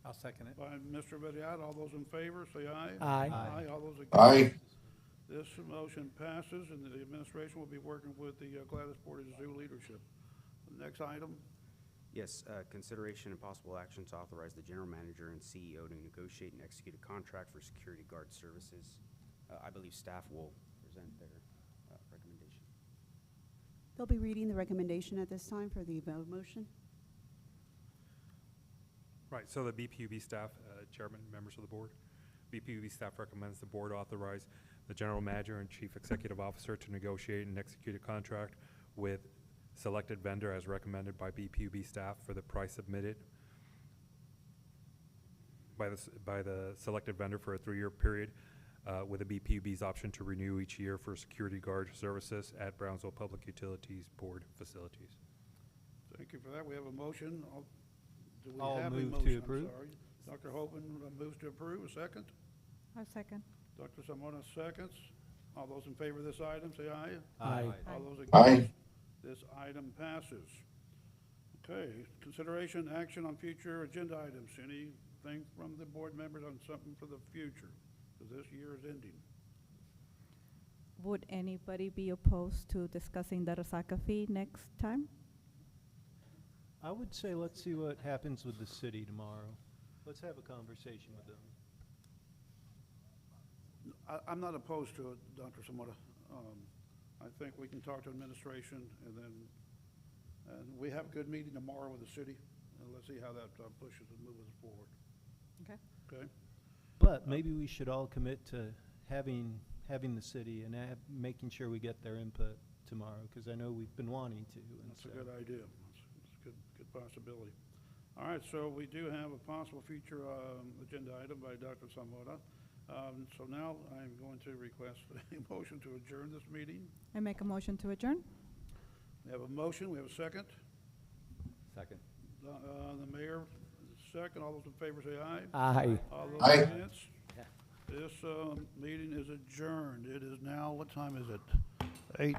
I'll second it. by Mr. Villar. All those in favor, say aye. Aye. Aye. All those against? Aye. This motion passes, and the administration will be working with the Gladys Porter Zoo leadership. The next item? Yes, consideration and possible action to authorize the general manager and CEO to negotiate and execute a contract for security guard services. I believe staff will present their recommendation. They'll be reading the recommendation at this time for the motion. Right, so the BPUB staff, chairman, members of the board, BPUB staff recommends the board authorize the general manager and chief executive officer to negotiate and execute a contract with selected vendor as recommended by BPUB staff for the price submitted by the selected vendor for a 3-year period, with the BPUB's option to renew each year for security guard services at Brownsville Public Utilities Board facilities. Thank you for that. We have a motion. Do we I'll have a move to motion? I'm approve. sorry. Dr. Hopen moves to approve. A second? A second. Dr. Zamora seconds. All those in favor of this item, say aye. Aye. All those Aye. against? This item passes. Okay, consideration action on future agenda items. Anything from the board members on something for the future? Because this year is ending. Would anybody be opposed to discussing the Resaca fee next time? I would say let's see what happens with the city tomorrow. Let's have a conversation with them. I'm not opposed to it, Dr. Zamora. I think we can talk to administration, and then, and we have a good meeting tomorrow with the city, and let's see how that pushes and moves us forward. Okay. Okay? But maybe we should all commit to having the city and making sure we get their input tomorrow, because I know we've been wanting to. And That's a so- good idea. It's a good possibility. All right, so we do have a possible future agenda item by Dr. Zamora. So now I'm going to request a motion to adjourn this meeting. I make a motion to adjourn? We have a motion, we have a second. Second. The mayor, second. All those in favor say aye. Aye. All those Aye. against? This meeting is adjourned. It is now, what time is it? 8,